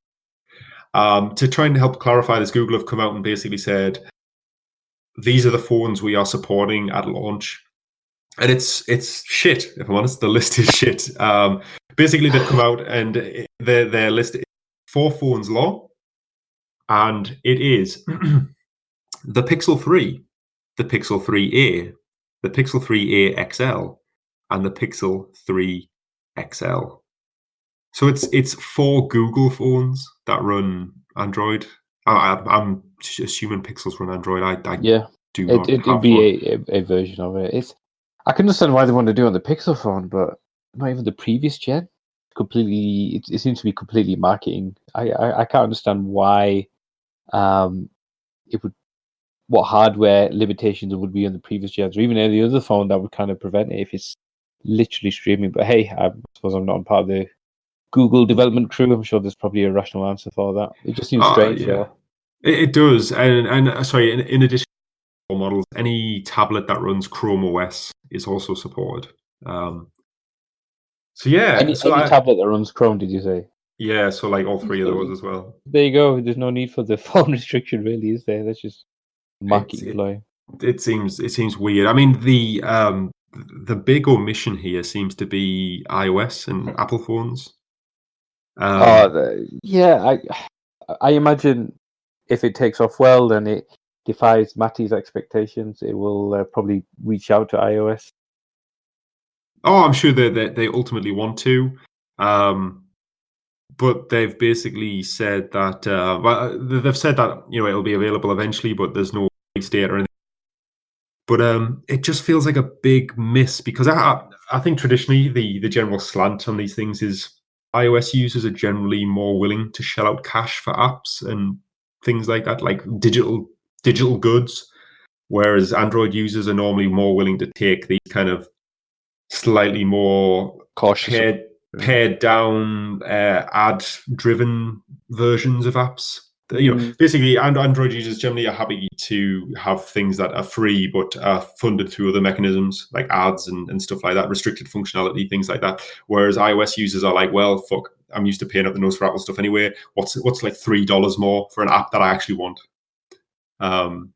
To try and help clarify this, Google have come out and basically said, these are the phones we are supporting at launch. And it's shit, if I'm honest. The list is shit. Basically, they've come out and their list is 4 phones long. And it is the Pixel 3, the Pixel 3a, the Pixel 3a XL, and the Pixel 3 XL. So it's 4 Google phones that run Android. I'm assuming Pixels run Android. I do not. It'd be a version of it. I can understand why they want to do it on the Pixel phone, but not even the previous gen. Completely, it seems to be completely marketing. I can't understand why it would. What hardware limitations there would be on the previous gens, or even any other phone that would kind of prevent it if it's literally streaming. But hey, I suppose I'm not part of the Google development crew. I'm sure there's probably a rational answer for that. It just seems strange. Yeah. It does. And sorry, in addition to models, any tablet that runs Chrome OS is also supported. So yeah, Any tablet that runs Chrome, did you say? Yeah, so like all three of those as well. There you go. There's no need for the phone restriction, really, is there? That's just market employ. It seems weird. I mean, the big omission here seems to be iOS and Apple phones. Yeah, I imagine if it takes off well, then it defies Matty's expectations. It will probably reach out to iOS. Oh, I'm sure they ultimately want to, but they've basically said that. Well, they've said that it'll be available eventually, but there's no release date or anything. But it just feels like a big miss because I think traditionally the general slant on these things is iOS users are generally more willing to shell out cash for apps and things like that, like digital goods, whereas Android users are normally more willing to take these kind of slightly more cautious, pared down, ad driven versions of apps. Basically, Android users generally are happy to have things that are free but are funded through other mechanisms like ads and stuff like that, restricted functionality, things like that. Whereas iOS users are like, well, fuck, I'm used to paying up the nose for Apple stuff anyway. What's like $3 more for an app that I actually want? And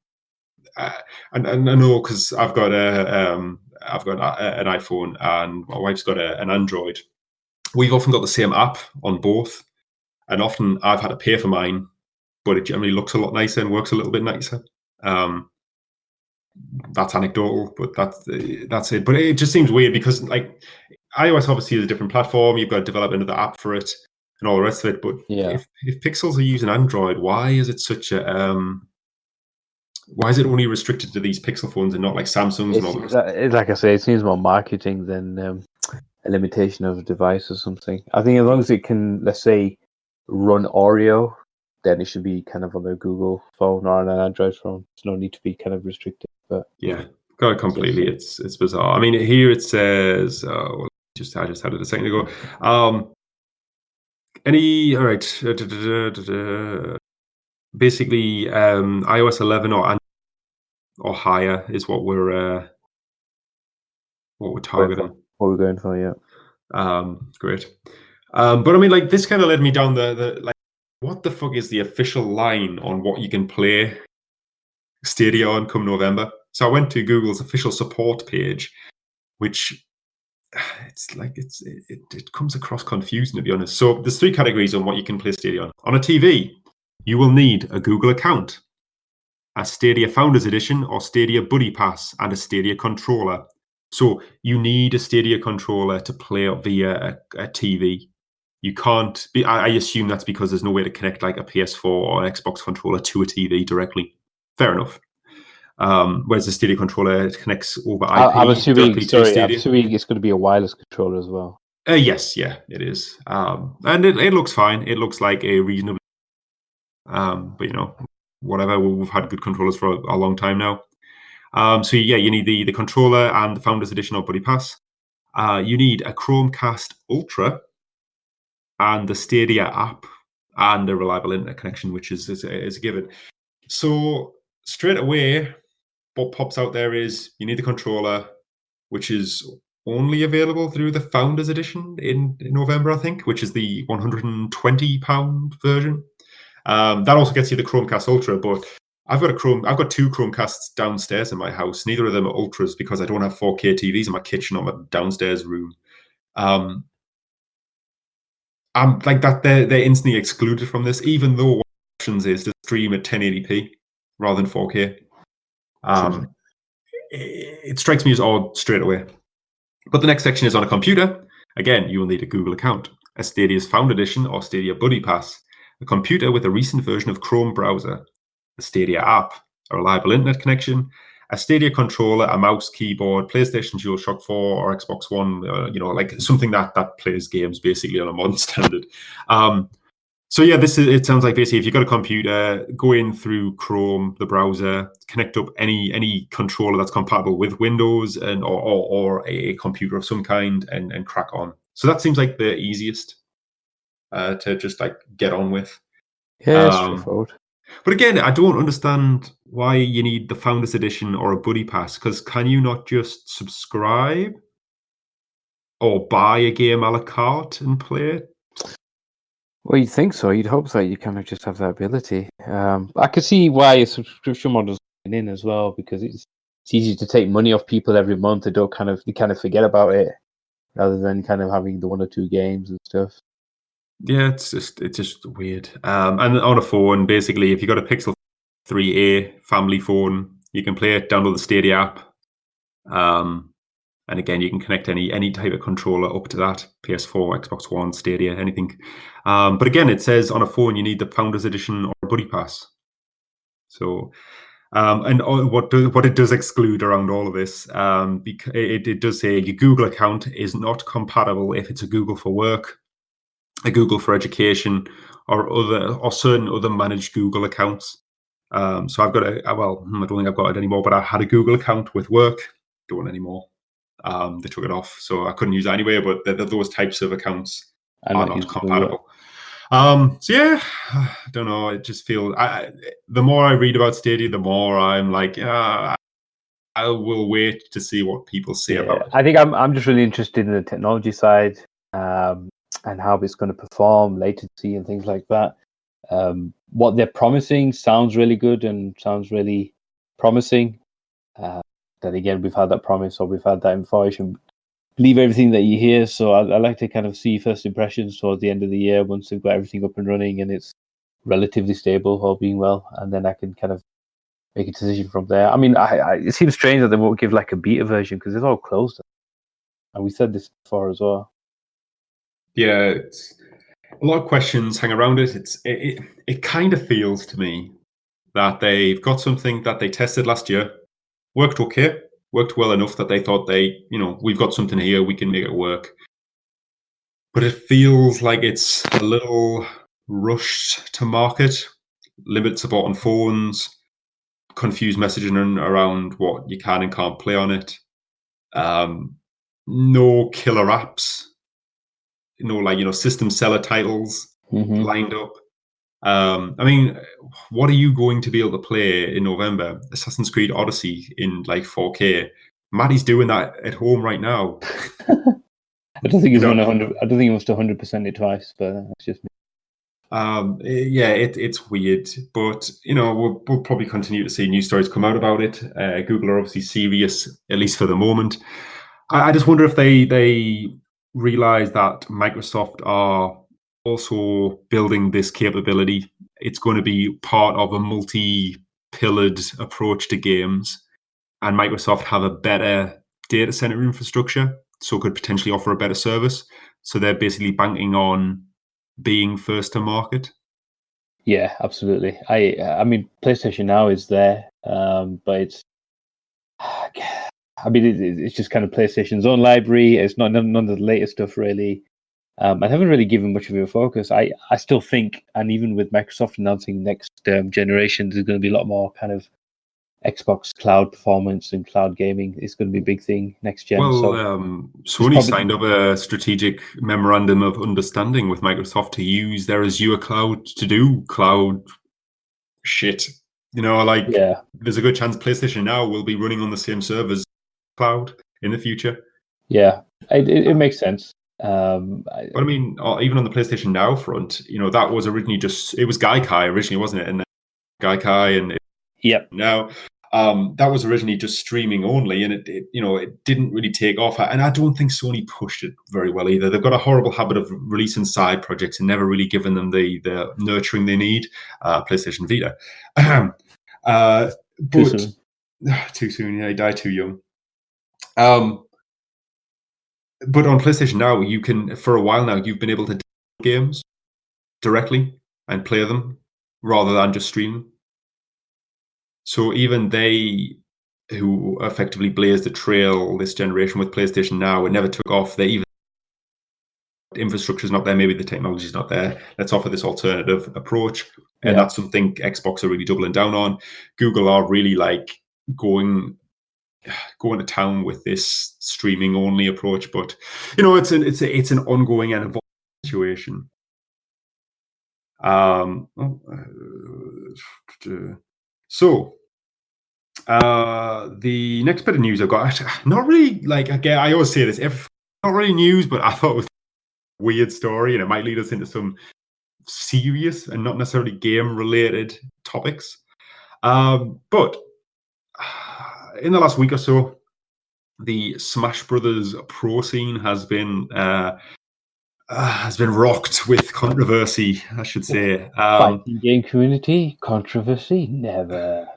I know because I've got an iPhone and my wife's got an Android. We've often got the same app on both, and often I've had to pay for mine, but it generally looks a lot nicer and works a little bit nicer. That's anecdotal, but that's it. But it just seems weird because like iOS obviously is a different platform. You've got to develop another app for it and all the rest of it. But if Pixels are using Android, why is it such a why is it only restricted to these Pixel phones and not like Samsung's and all the rest? Like I say, it seems more marketing than a limitation of the device or something. I think as long as it can, let's say, run Oreo, then it should be kind of on a Google phone or on an Android phone. There's no need to be kind of restricted. But yeah, got it completely. It's bizarre. I mean, here it says, I just had it a second ago. All right. Basically, iOS 11 or higher is what we're targeting. What we're going for, yeah. Great. But I mean, like this kind of led me down the like, what the fuck is the official line on what you can play Stadia on come November? So I went to Google's official support page, which it comes across confusing, to be honest. So there's 3 categories on what you can play Stadia on. On a TV, you will need a Google account, a Stadia Founders Edition or Stadia Buddy Pass, and a Stadia controller. So you need a Stadia controller to play via a TV. You can't be. I assume that's because there's no way to connect like a PS4 or an Xbox controller to a TV directly. Fair enough. Whereas the Stadia controller connects over IP. I'm assuming it's going to be a wireless controller as well. Yes, yeah, it is. And it looks fine. It looks like a reasonably. But whatever. We've had good controllers for a long time now. So yeah, you need the controller and the Founders Edition or Buddy Pass. You need a Chromecast Ultra and the Stadia app and a reliable internet connection, which is a given. So straight away, what pops out there is you need the controller, which is only available through the Founders Edition in November, I think, which is the £120 version. That also gets you the Chromecast Ultra, but I've got 2 Chromecasts downstairs in my house. Neither of them are Ultras because I don't have 4K TVs in my kitchen or my downstairs room. I'm like that. They're instantly excluded from this, even though one of the options is to stream at 1080p rather than 4K. It strikes me as odd straight away. But the next section is on a computer. Again, you will need a Google account, a Stadia's Found Edition or Stadia Buddy Pass, a computer with a recent version of Chrome browser, the Stadia app, a reliable internet connection, a Stadia controller, a mouse, keyboard, PlayStation DualShock 4 or Xbox One, like something that plays games basically on a modern standard. So yeah, it sounds like basically if you've got a computer, go in through Chrome, the browser, connect up any controller that's compatible with Windows and or a computer of some kind and crack on. So that seems like the easiest to just like get on with. Yeah, straightforward. But again, I don't understand why you need the Founders Edition or a Buddy Pass, because can you not just subscribe? or buy a game a la carte and play it. Well, you'd think so. You'd hope so. You kind of just have that ability. I could see why a subscription model's in as well, because it's easy to take money off people every month. They kind of forget about it, rather than kind of having the 1 or 2 games and stuff. Yeah, it's just weird. And on a phone, basically, if you got a Pixel 3a family phone, you can play it. Download the Stadia app. And again, you can connect any type of controller up to that: PS4, Xbox One, Stadia, anything. But again, it says on a phone you need the Founders Edition or Buddy Pass. So, and what it does exclude around all of this, because it does say your Google account is not compatible if it's a Google for Work, a Google for Education, or certain other managed Google accounts. So I've got I don't think I've got it anymore, but I had a Google account with work. Don't want anymore. They took it off, so I couldn't use it anyway. But those types of accounts are not compatible. So yeah, I don't know. It just feels. The more I read about Stadia, the more I'm like, I will wait to see what people say about it. I think I'm just really interested in the technology side, and how it's going to perform, latency and things like that. What they're promising sounds really good and sounds really promising. Then again, we've had that promise, or we've had that information. Believe everything that you hear. So I like to kind of see first impressions towards the end of the year, once they've got everything up and running and it's relatively stable, all being well, and then I can kind of make a decision from there. I mean, it seems strange that they won't give like a beta version, because it's all closed, and we said this before as well. Yeah, it's a lot of questions hang around it. It kind of feels to me that they've got something that they tested last year, worked okay, worked well enough that they thought we've got something here, we can make it work. But it feels like it's a little rushed to market, limited support on phones, confused messaging around what you can and can't play on it, no killer apps, system seller titles lined up. I mean, what are you going to be able to play in November? Assassin's Creed Odyssey in like 4K. Maddie's doing that at home right now. I don't think he's won 100. I don't think he wants to 100% it twice, but that's just me. Yeah, it's weird, but we'll probably continue to see news stories come out about it. Google are obviously serious, at least for the moment. I just wonder if they realize that Microsoft are also building this capability. It's going to be part of a multi-pillared approach to games, and Microsoft have a better data center infrastructure, so could potentially offer a better service. So they're basically banking on being first to market. Yeah, absolutely. I mean, PlayStation Now is there, but it's. I mean, it's just kind of PlayStation's own library. It's not none of the latest stuff really. I haven't really given much of a focus. I still think, and even with Microsoft announcing next generation, there's going to be a lot more kind of Xbox cloud performance and cloud gaming. It's going to be a big thing next gen. Well, Sony signed up a strategic memorandum of understanding with Microsoft to use their Azure cloud to do cloud shit. There's a good chance PlayStation Now will be running on the same servers cloud in the future. Yeah, it makes sense. But I mean, even on the PlayStation Now front, that was originally it was Gaikai originally, wasn't it? And Gaikai and yep. Now that was originally just streaming only, and it didn't really take off. And I don't think Sony pushed it very well either. They've got a horrible habit of releasing side projects and never really giving them the nurturing they need. PlayStation Vita, too soon. Too soon. Yeah, he died too young. But on PlayStation Now, you can, for a while now, you've been able to download games directly and play them rather than just stream them. So even they, who effectively blazed the trail this generation with PlayStation Now, it never took off. Infrastructure's not there, maybe the technology's not there. Let's offer this alternative approach. And that's something Xbox are really doubling down on. Google are really like going to town with this streaming only approach, but it's an ongoing and evolving situation. So the next bit of news I've got, not really like, again, I always say this, not really news, but I thought it was a weird story, and it might lead us into some serious and not necessarily game-related topics. But in the last week or so, the Smash Brothers Pro scene has been rocked with controversy, I should say. Fighting game community controversy, never.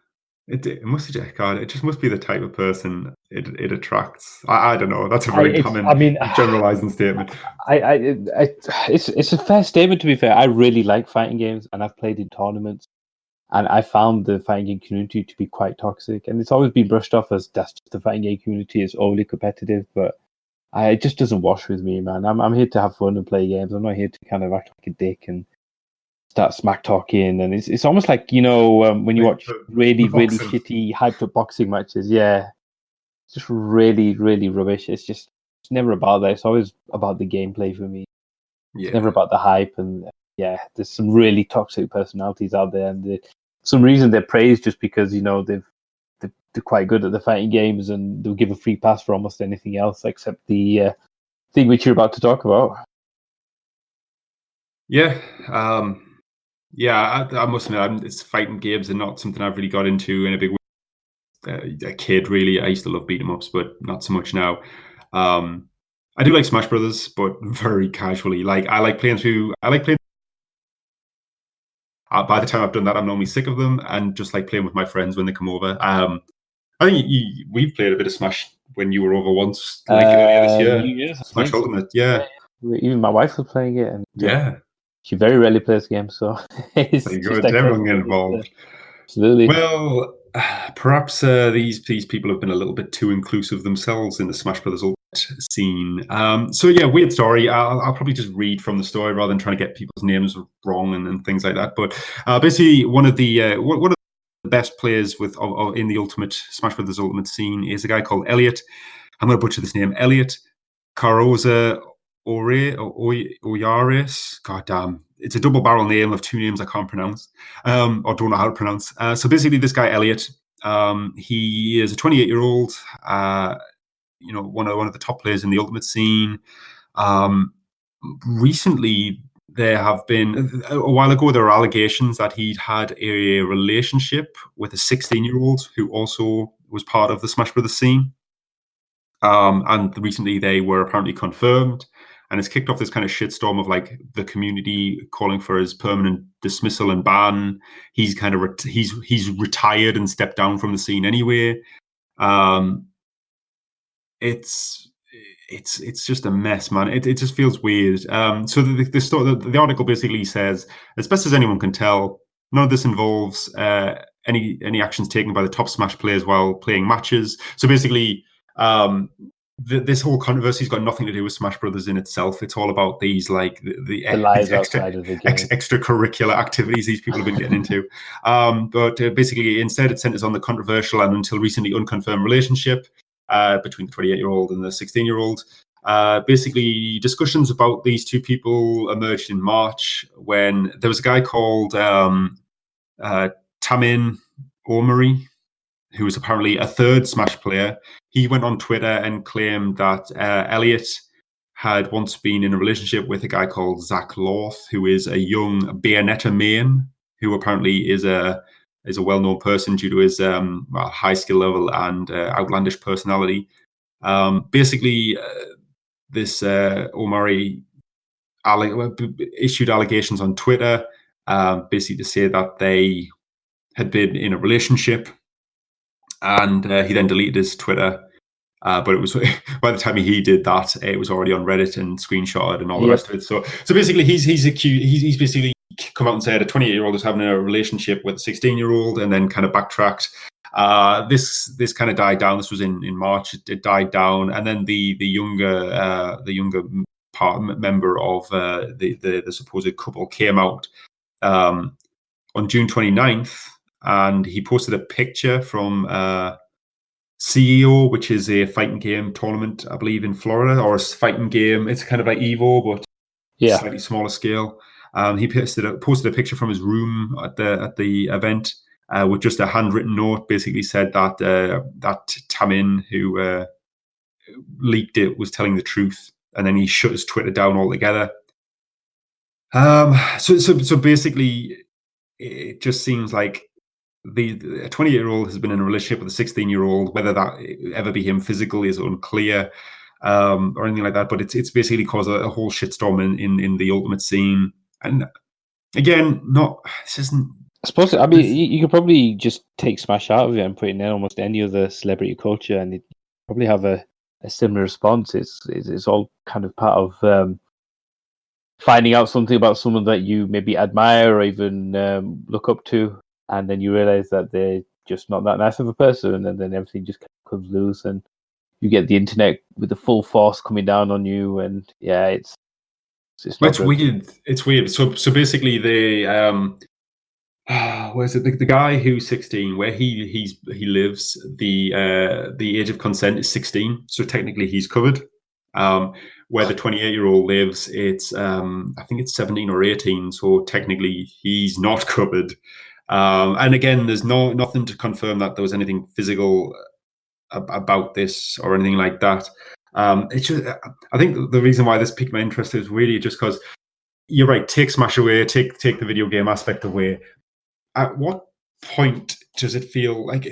It must be, God, it just must be the type of person it attracts. I don't know. That's a very common, generalizing statement. It's a fair statement, to be fair. I really like fighting games, and I've played in tournaments, and I found the fighting game community to be quite toxic. And it's always been brushed off as that's just the fighting game community is overly competitive, but it just doesn't wash with me, man. I'm here to have fun and play games. I'm not here to kind of act like a dick and start smack talking. And it's almost like, you know, when you watch really shitty hyped up boxing matches. Yeah, it's just really rubbish. It's never about that. It's always about the gameplay for me. Yeah. It's never about the hype. And yeah, there's some really toxic personalities out there, and some reason they're praised just because, you know, they're quite good at the fighting games, and they'll give a free pass for almost anything else except the thing which you're about to talk about. Yeah. I must admit, it's fighting games and not something I've really got into in a big way. A kid, really. I used to love beat 'em ups, but not so much now. I do like Smash Brothers, but very casually. Like, I like playing. By the time I've done that, I'm normally sick of them, and just like playing with my friends when they come over. I think we've played a bit of Smash when you were over once, like earlier this year. Yes, Smash Ultimate, yeah. Even my wife was playing it, and yeah, she very rarely plays games, so it's good. Everyone get involved. Absolutely. Well, perhaps these people have been a little bit too inclusive themselves in the Smash Brothers Ultimate scene. So yeah, weird story. I'll probably just read from the story rather than trying to get people's names wrong and things like that. But basically, one of the best players in the Ultimate Smash Brothers Ultimate scene is a guy called Elliot. I'm going to butcher this name. Elliot Carroza Oyares. God damn. It's a double barrel name of two names I can't pronounce or don't know how to pronounce. So basically, this guy Elliot, he is a 28-year-old, one of the top players in the Ultimate scene. Recently, there have been a while ago there were allegations that he'd had a relationship with a 16-year-old who also was part of the Smash Brothers scene. And recently they were apparently confirmed. And it's kicked off this kind of shitstorm of like the community calling for his permanent dismissal and ban. He's kind of he's retired and stepped down from the scene anyway. It's just a mess, man. It just feels weird. So the article basically says, as best as anyone can tell, none of this involves any actions taken by the top Smash players while playing matches. So basically, this whole controversy's got nothing to do with Smash Brothers in itself. It's all about these like the lives outside of the game. Extracurricular activities these people have been getting into. But basically, instead, it centers on the controversial and until recently unconfirmed relationship between the 28-year-old and the 16-year-old. Basically, discussions about these two people emerged in March when there was a guy called Tamin Omari, who was apparently a third Smash player. He went on Twitter and claimed that Elliot had once been in a relationship with a guy called Zach Lorth, who is a young Bayonetta main, who apparently is a well-known person due to his high skill level and outlandish personality. Basically, this Omari issued allegations on Twitter, basically to say that they had been in a relationship. And he then deleted his Twitter. But it was by the time he did that, it was already on Reddit and screenshotted and all the rest of it. So basically, he's accused. He's basically come out and said a 28-year-old is having a relationship with a 16-year-old, and then kind of backtracked. This kind of died down. This was in March. It died down, and then the younger member of the supposed couple came out on June 29th. And he posted a picture from CEO, which is a fighting game tournament, I believe, in Florida, or a fighting game. It's kind of like Evo, but slightly smaller scale. He posted a picture from his room at the event with just a handwritten note. Basically said that Tamin, who leaked it, was telling the truth. and then he shut his Twitter down altogether. So basically, it just seems like a 28-year-old has been in a relationship with a 16-year-old. Whether that ever be him physically is unclear, or anything like that. But it's basically caused a whole shitstorm in the Ultimate scene. And again, this isn't. I suppose, I mean, you could probably just take Smash out of it and put it in almost any other celebrity culture, and it probably have a similar response. It's all kind of part of finding out something about someone that you maybe admire or even look up to, and then you realize that they're just not that nice of a person, and then everything just comes loose, and you get the internet with the full force coming down on you, and yeah, it's weird. It's weird. So basically, where's it? The guy who's 16, where he lives, the age of consent is 16, so technically he's covered. Where the 28-year-old lives, it's I think it's 17 or 18, so technically he's not covered. And again, there's nothing to confirm that there was anything physical about this or anything like that. It's just, I think the reason why this piqued my interest is really just because you're right. Take Smash away, take the video game aspect away. At what point does it feel like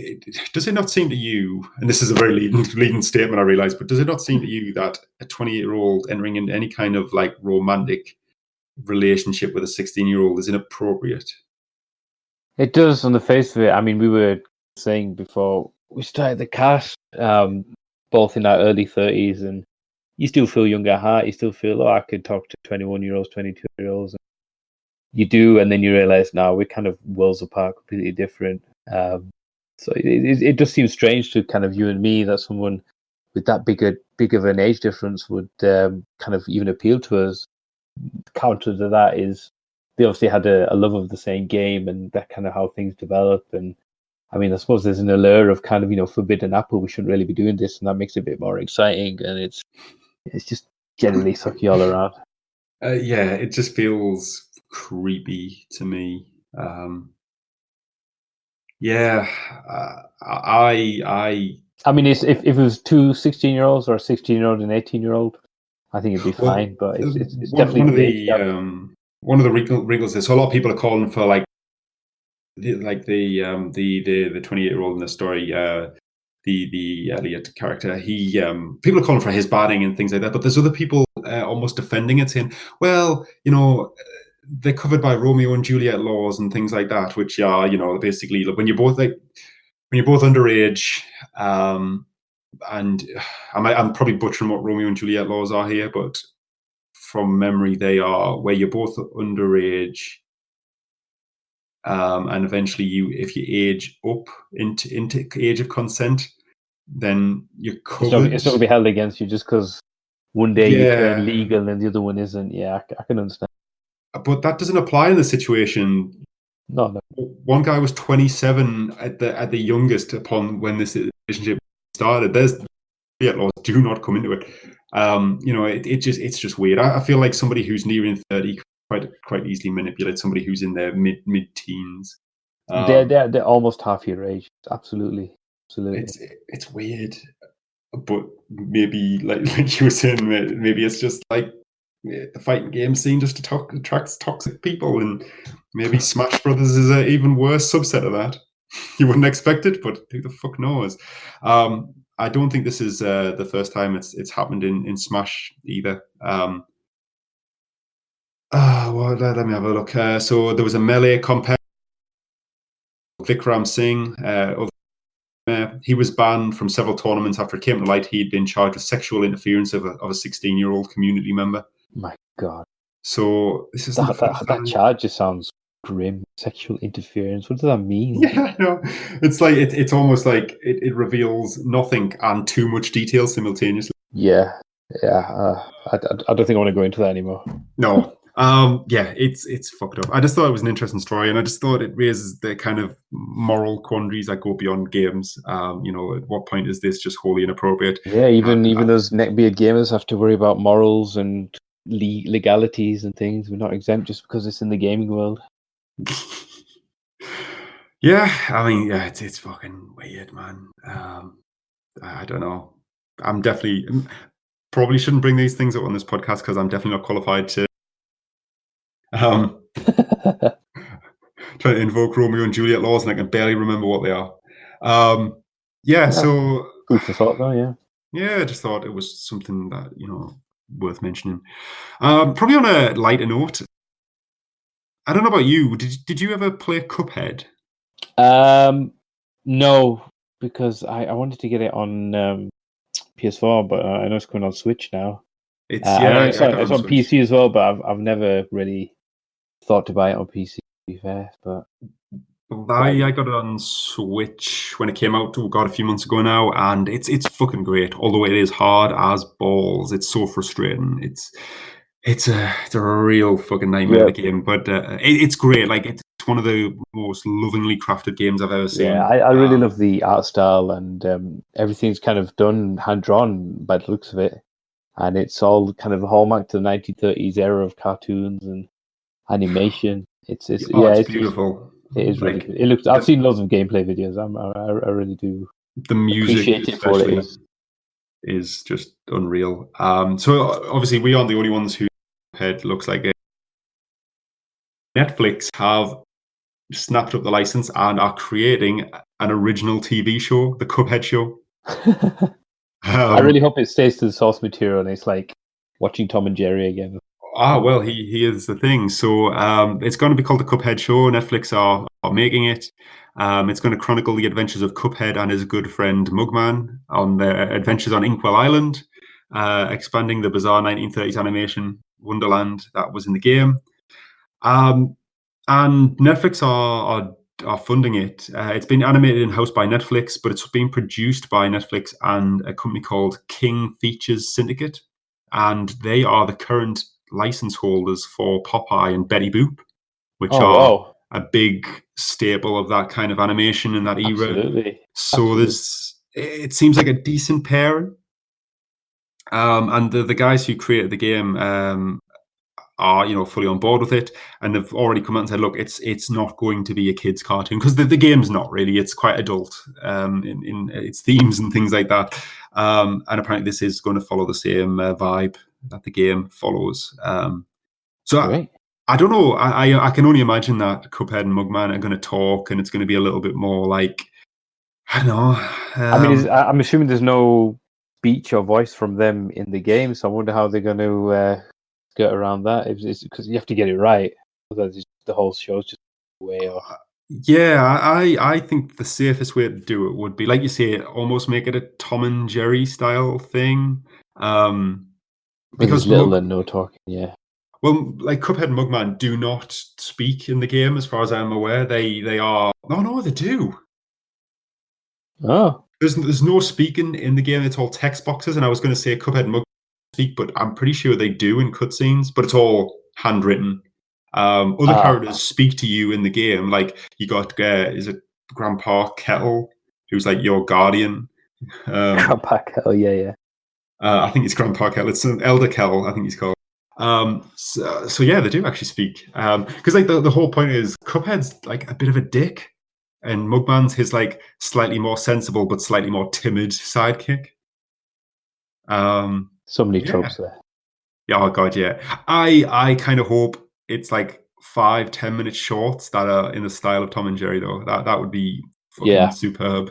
does it not seem to you, and this is a very leading statement, I realize, but does it not seem to you that a 28-year-old entering into any kind of like romantic relationship with a 16-year-old is inappropriate? It does on the face of it. I mean, we were saying before we started the cast, both in our early 30s, and you still feel young at heart. You still feel, I could talk to 21-year-olds, 22-year-olds. You do, and then you realize now we're kind of worlds apart, completely different. So it just seems strange to kind of you and me that someone with that big of an age difference would kind of even appeal to us. Counter to that is they obviously had a love of the same game, and that kind of how things develop. And I mean, I suppose there's an allure of kind of forbidden apple. We shouldn't really be doing this, and that makes it a bit more exciting. And it's just generally sucky all around. Yeah, it just feels creepy to me. I mean, if it was two 16-year-olds or a 16-year-old and 18-year-old, I think it'd be fine. But it's definitely one of the wrinkles is, so a lot of people are calling for like the 28-year-old in the story, the Elliot character. People are calling for his batting and things like that, but there's other people almost defending it, saying, well, they're covered by Romeo and Juliet laws and things like that, which are, basically when you're both underage, and I'm probably butchering what Romeo and Juliet laws are here, but from memory, they are where you're both underage, and eventually if you age up into age of consent, then you're covered. It's not going to be held against you just because one day you turn legal and the other one isn't. Yeah, I can understand. But that doesn't apply in the situation. No. One guy was 27 at the youngest upon when this relationship started. There's laws do not come into it. It's just weird. I feel like somebody who's nearing 30 quite easily manipulate somebody who's in their mid-teens. They're almost half your age. Absolutely. It's weird, but maybe like you were saying, maybe it's just like the fighting game scene just attracts toxic people, and maybe Smash Brothers is an even worse subset of that. You wouldn't expect it, but who the fuck knows? I don't think this is the first time it's happened in Smash either. Let me have a look. So there was a melee compare. Vikram Singh, he was banned from several tournaments after it came to light he'd been charged with sexual interference of a 16-year-old community member. My God. So this is that charge just sounds grim. Sexual interference. What does that mean? Yeah, no. It's like it's almost like it reveals nothing and too much detail simultaneously. Yeah. I don't think I want to go into that anymore. No. Yeah, it's fucked up. I just thought it was an interesting story, and I just thought it raises the kind of moral quandaries that go beyond games. At what point is this just wholly inappropriate? Yeah, even those neckbeard gamers have to worry about morals and legalities and things. We're not exempt just because it's in the gaming world. Yeah, I mean, yeah, it's fucking weird, man. I don't know. I'm definitely probably shouldn't bring these things up on this podcast because I'm definitely not qualified to try to invoke Romeo and Juliet laws, and I can barely remember what they are. So food for thought, though. I just thought it was something that worth mentioning. Probably on a lighter note, I don't know about you. Did you ever play Cuphead? No, because I wanted to get it on PS4, but I know it's coming on Switch now. It's it's on PC as well, but I've never really thought to buy it on PC. To be fair, but I got it on Switch when it came out. A few months ago now, and it's fucking great. Although it is hard as balls, it's so frustrating. It's a real fucking nightmare of a game, but it's great. Like it's one of the most lovingly crafted games I've ever seen. Yeah, I really love the art style, and everything's kind of done hand drawn by the looks of it, and it's all kind of a hallmark to the 1930s era of cartoons and animation. It's beautiful. It is really good. It looks. I've seen loads of gameplay videos. I really do. The music, appreciate it for what it is just unreal. So obviously we aren't the only ones who Cuphead looks like it. Netflix have snapped up the license and are creating an original TV show, the Cuphead Show. I really hope it stays to the source material and it's like watching Tom and Jerry again. Well, he is the thing. So it's going to be called the Cuphead Show. Netflix are making it. It's going to chronicle the adventures of Cuphead and his good friend Mugman on their adventures on Inkwell Island, expanding the bizarre 1930s animation wonderland that was in the game. And Netflix are funding it. It's been animated in-house by Netflix, but it's being produced by Netflix and a company called King Features Syndicate. And they are the current license holders for Popeye and Betty Boop, which are a big staple of that kind of animation in that era. Absolutely. So it seems like a decent pairing. And the guys who created the game are fully on board with it, and they've already come out and said, look, it's not going to be a kids cartoon, because the game's not really. It's quite adult in its themes and things like that. And apparently this is going to follow the same vibe that the game follows. I don't know. I can only imagine that Cuphead and Mugman are going to talk, and it's going to be a little bit more like, I don't know. I'm assuming there's no speech or voice from them in the game, so I wonder how they're going to get around that. Because you have to get it right, otherwise the whole show's just way off. Yeah, I think the safest way to do it would be, like you say, almost make it a Tom and Jerry style thing. Because little and no talking, yeah. Well, like Cuphead and Mugman do not speak in the game, as far as I'm aware. They are. No, they do. Oh. There's no speaking in the game. It's all text boxes, and I was going to say Cuphead and Mugman speak, but I'm pretty sure they do in cutscenes. But it's all handwritten. Other characters speak to you in the game. Like you got, is it Grandpa Kettle, who's like your guardian? Grandpa Kettle, yeah. I think it's Grandpa Kettle. It's an Elder Kettle, I think he's called. So yeah, they do actually speak. Because like the whole point is Cuphead's like a bit of a dick, and Mugman's his like slightly more sensible but slightly more timid sidekick. So many tropes there. Yeah, oh god, yeah. I kind of hope it's like 5-10 minute shorts that are in the style of Tom and Jerry, though. That would be fucking superb.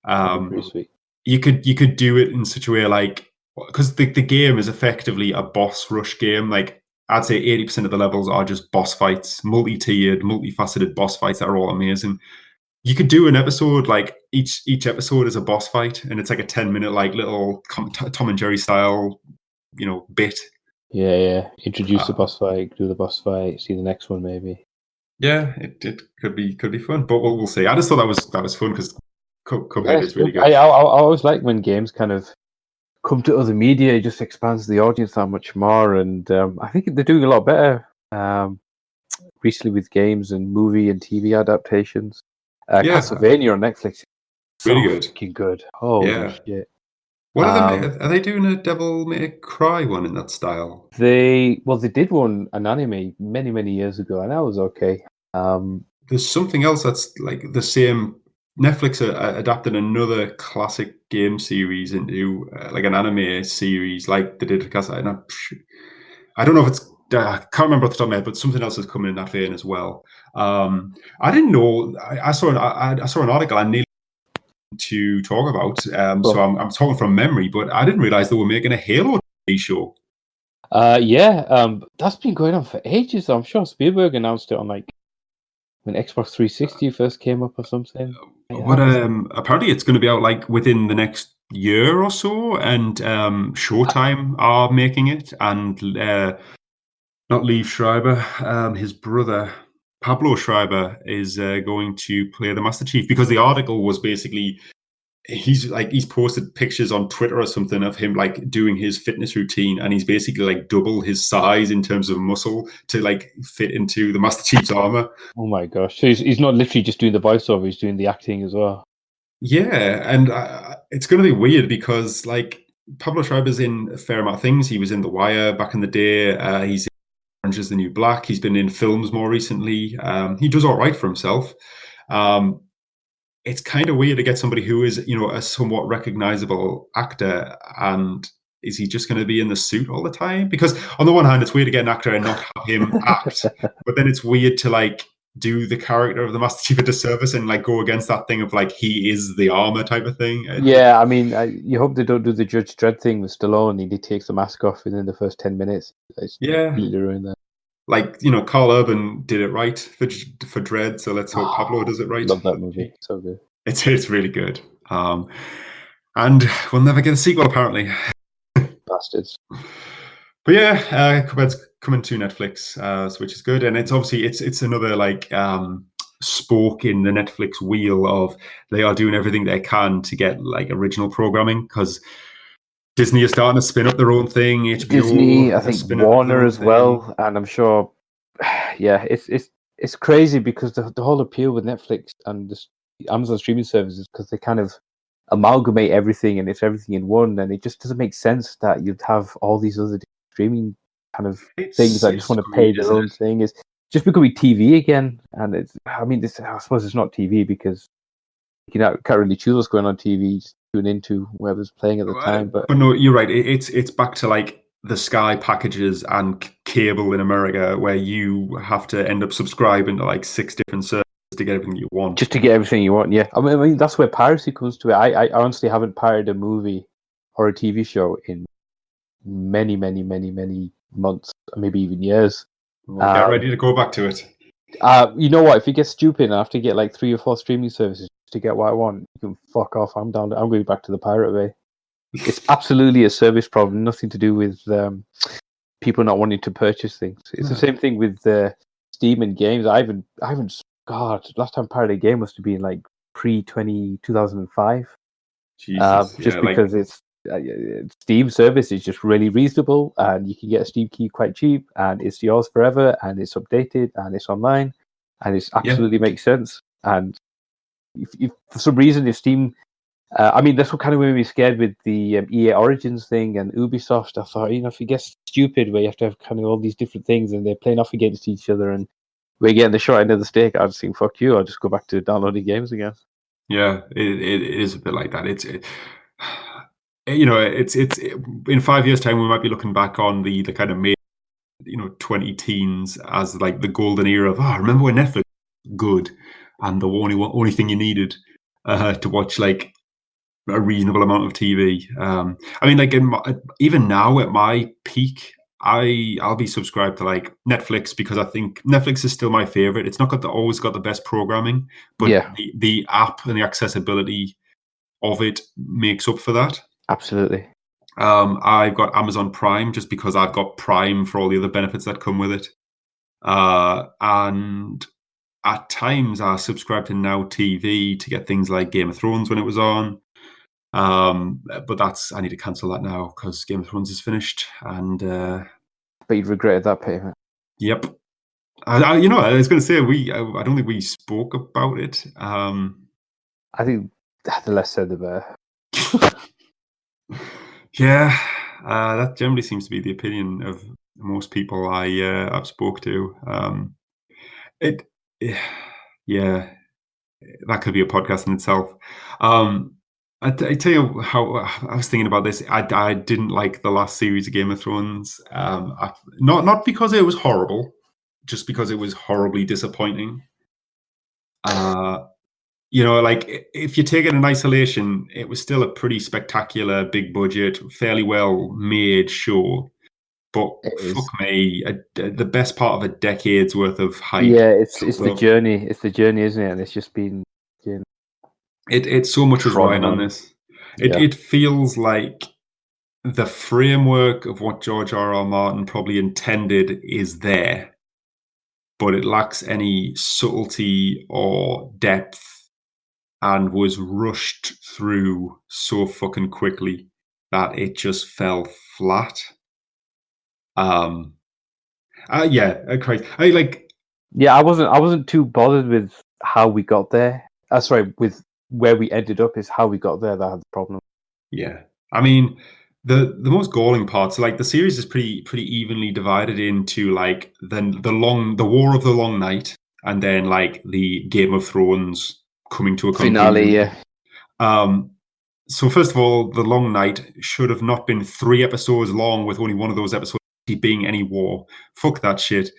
Pretty sweet. You could do it in such a way, like, because the game is effectively a boss rush game. Like I'd say 80% of the levels are just boss fights, multi-tiered, multifaceted boss fights that are all amazing. You could do an episode, like each episode is a boss fight, and it's like a 10-minute like little Tom and Jerry style, bit. Yeah. Introduce the boss fight, do the boss fight, see the next one maybe. Yeah, it could be fun, but we'll see. I just thought that was fun because Cuphead is really good. I always like when games kind of come to other media. It just expands the audience that much more, and I think they're doing a lot better recently with games and movie and TV adaptations. Castlevania on Netflix, really good, fucking good. Holy shit! What are they doing? A Devil May Cry one in that style? They did an anime many years ago, and that was okay. There's something else that's like the same Netflix adapted another classic game series into like an anime series, like they did. Because I don't know if it's I can't remember off the top of my head, but something else is coming in that vein as well. I didn't know. I saw I saw an article I needed to talk about. So I'm talking from memory, but I didn't realize they were making a Halo TV show. Yeah, that's been going on for ages. I'm sure Spielberg announced it on like when Xbox 360 first came up or something. But apparently it's going to be out like within the next year or so, and Showtime are making it, and not Liev Schreiber, his brother Pablo Schreiber is going to play the Master Chief, because the article was basically he's posted pictures on Twitter or something of him like doing his fitness routine, and he's basically like double his size in terms of muscle to like fit into the Master Chief's armor. Oh my gosh! So he's not literally just doing the voiceover; he's doing the acting as well. Yeah, and it's going to be weird because like Pablo Schreiber's in a fair amount of things. He was in The Wire back in the day. He's in Orange is the New Black. He's been in films more recently. He does all right for himself. It's kind of weird to get somebody who is, a somewhat recognizable actor, and is he just going to be in the suit all the time? Because on the one hand, it's weird to get an actor and not have him act, but then it's weird to like do the character of the Master Chief a disservice and like go against that thing of like he is the armor type of thing. Yeah, I mean, you hope they don't do the Judge Dredd thing with Stallone. He takes the mask off within the first 10 minutes. It's completely ruined that. Like, Carl Urban did it right for Dredd, so let's hope Pablo does it right. Love that movie. So good. It's really good. And we'll never get a sequel, apparently. Bastards. But yeah, Cuphead's coming to Netflix, which is good. And it's obviously, it's another like spoke in the Netflix wheel of they are doing everything they can to get like original programming, because Disney is starting to spin up their own thing. HBO, Disney, I think Warner as well, and I'm sure, yeah, it's crazy because the whole appeal with Netflix and the Amazon streaming services, because they kind of amalgamate everything and it's everything in one, and it just doesn't make sense that you'd have all these other streaming kind of things that just want to pay their own thing. It's just becoming TV again, and I suppose it's not TV because you can't really choose what's going on TV. Just tune into whoever's playing at the time. But no, you're right. It's back to like the Sky packages and cable in America, where you have to end up subscribing to like 6 different services to get everything you want. Just to get everything you want, yeah. I mean that's where piracy comes to it. I honestly haven't pirated a movie or a TV show in many, many, many, many months, maybe even years. Well, get ready to go back to it. You know what? If it gets stupid, I have to get like 3 or 4 streaming services to get what I want. You can fuck off. I'm down. I'm going back to the pirate way. It's absolutely a service problem. Nothing to do with people not wanting to purchase things. It's the same thing with Steam and games. I haven't. God, last time pirated a game must have been like pre-2005. Jesus, because it's Steam service is just really reasonable, and you can get a Steam key quite cheap, and it's yours forever, and it's updated, and it's online, and it absolutely makes sense. And if for some reason, if Steam, that's what kind of made me scared with the EA Origins thing and Ubisoft. I thought, if it gets stupid where you have to have kind of all these different things and they're playing off against each other, and we're getting the short end of the stick, I'll just think, fuck you, I'll just go back to downloading games again. Yeah, it is a bit like that. It's in 5 years' time we might be looking back on the kind of mid 20 teens as like the golden era of remember when Netflix was good and the only thing you needed to watch like a reasonable amount of TV. Even now at my peak, I'll be subscribed to like Netflix because I think Netflix is still my favorite. It's not always got the best programming, but the app and the accessibility of it makes up for that. Absolutely. I've got Amazon Prime just because I've got Prime for all the other benefits that come with it. And at times I subscribe to Now TV to get things like Game of Thrones when it was on. But I need to cancel that now because Game of Thrones is finished, and but you've regretted that payment. Yep. I was going to say I don't think we spoke about it. I think the less said the better. Yeah, that generally seems to be the opinion of most people I've spoke to. Yeah. that could be a podcast in itself. I tell you how I was thinking about this. I didn't like the last series of Game of Thrones. Not because it was horrible, just because it was horribly disappointing. Like if you take it in isolation, it was still a pretty spectacular, big budget, fairly well made show. But fuck me, the best part of a decade's worth of hype. Yeah, it's the journey. It's the journey, isn't it? And it's just been. It's so much is riding on this. It feels like the framework of what George R.R. Martin probably intended is there, but it lacks any subtlety or depth, and was rushed through so fucking quickly that it just fell flat. Christ. I wasn't too bothered with how we got there. Sorry, with where we ended up is how we got there that had the problem. Yeah. I mean, the most galling parts, like the series is pretty evenly divided into like the War of the Long Night, and then like the Game of Thrones coming to a finale. Yeah. So first of all, the Long Night should have not been 3 episodes long, with only one of those episodes being any war. Fuck that shit.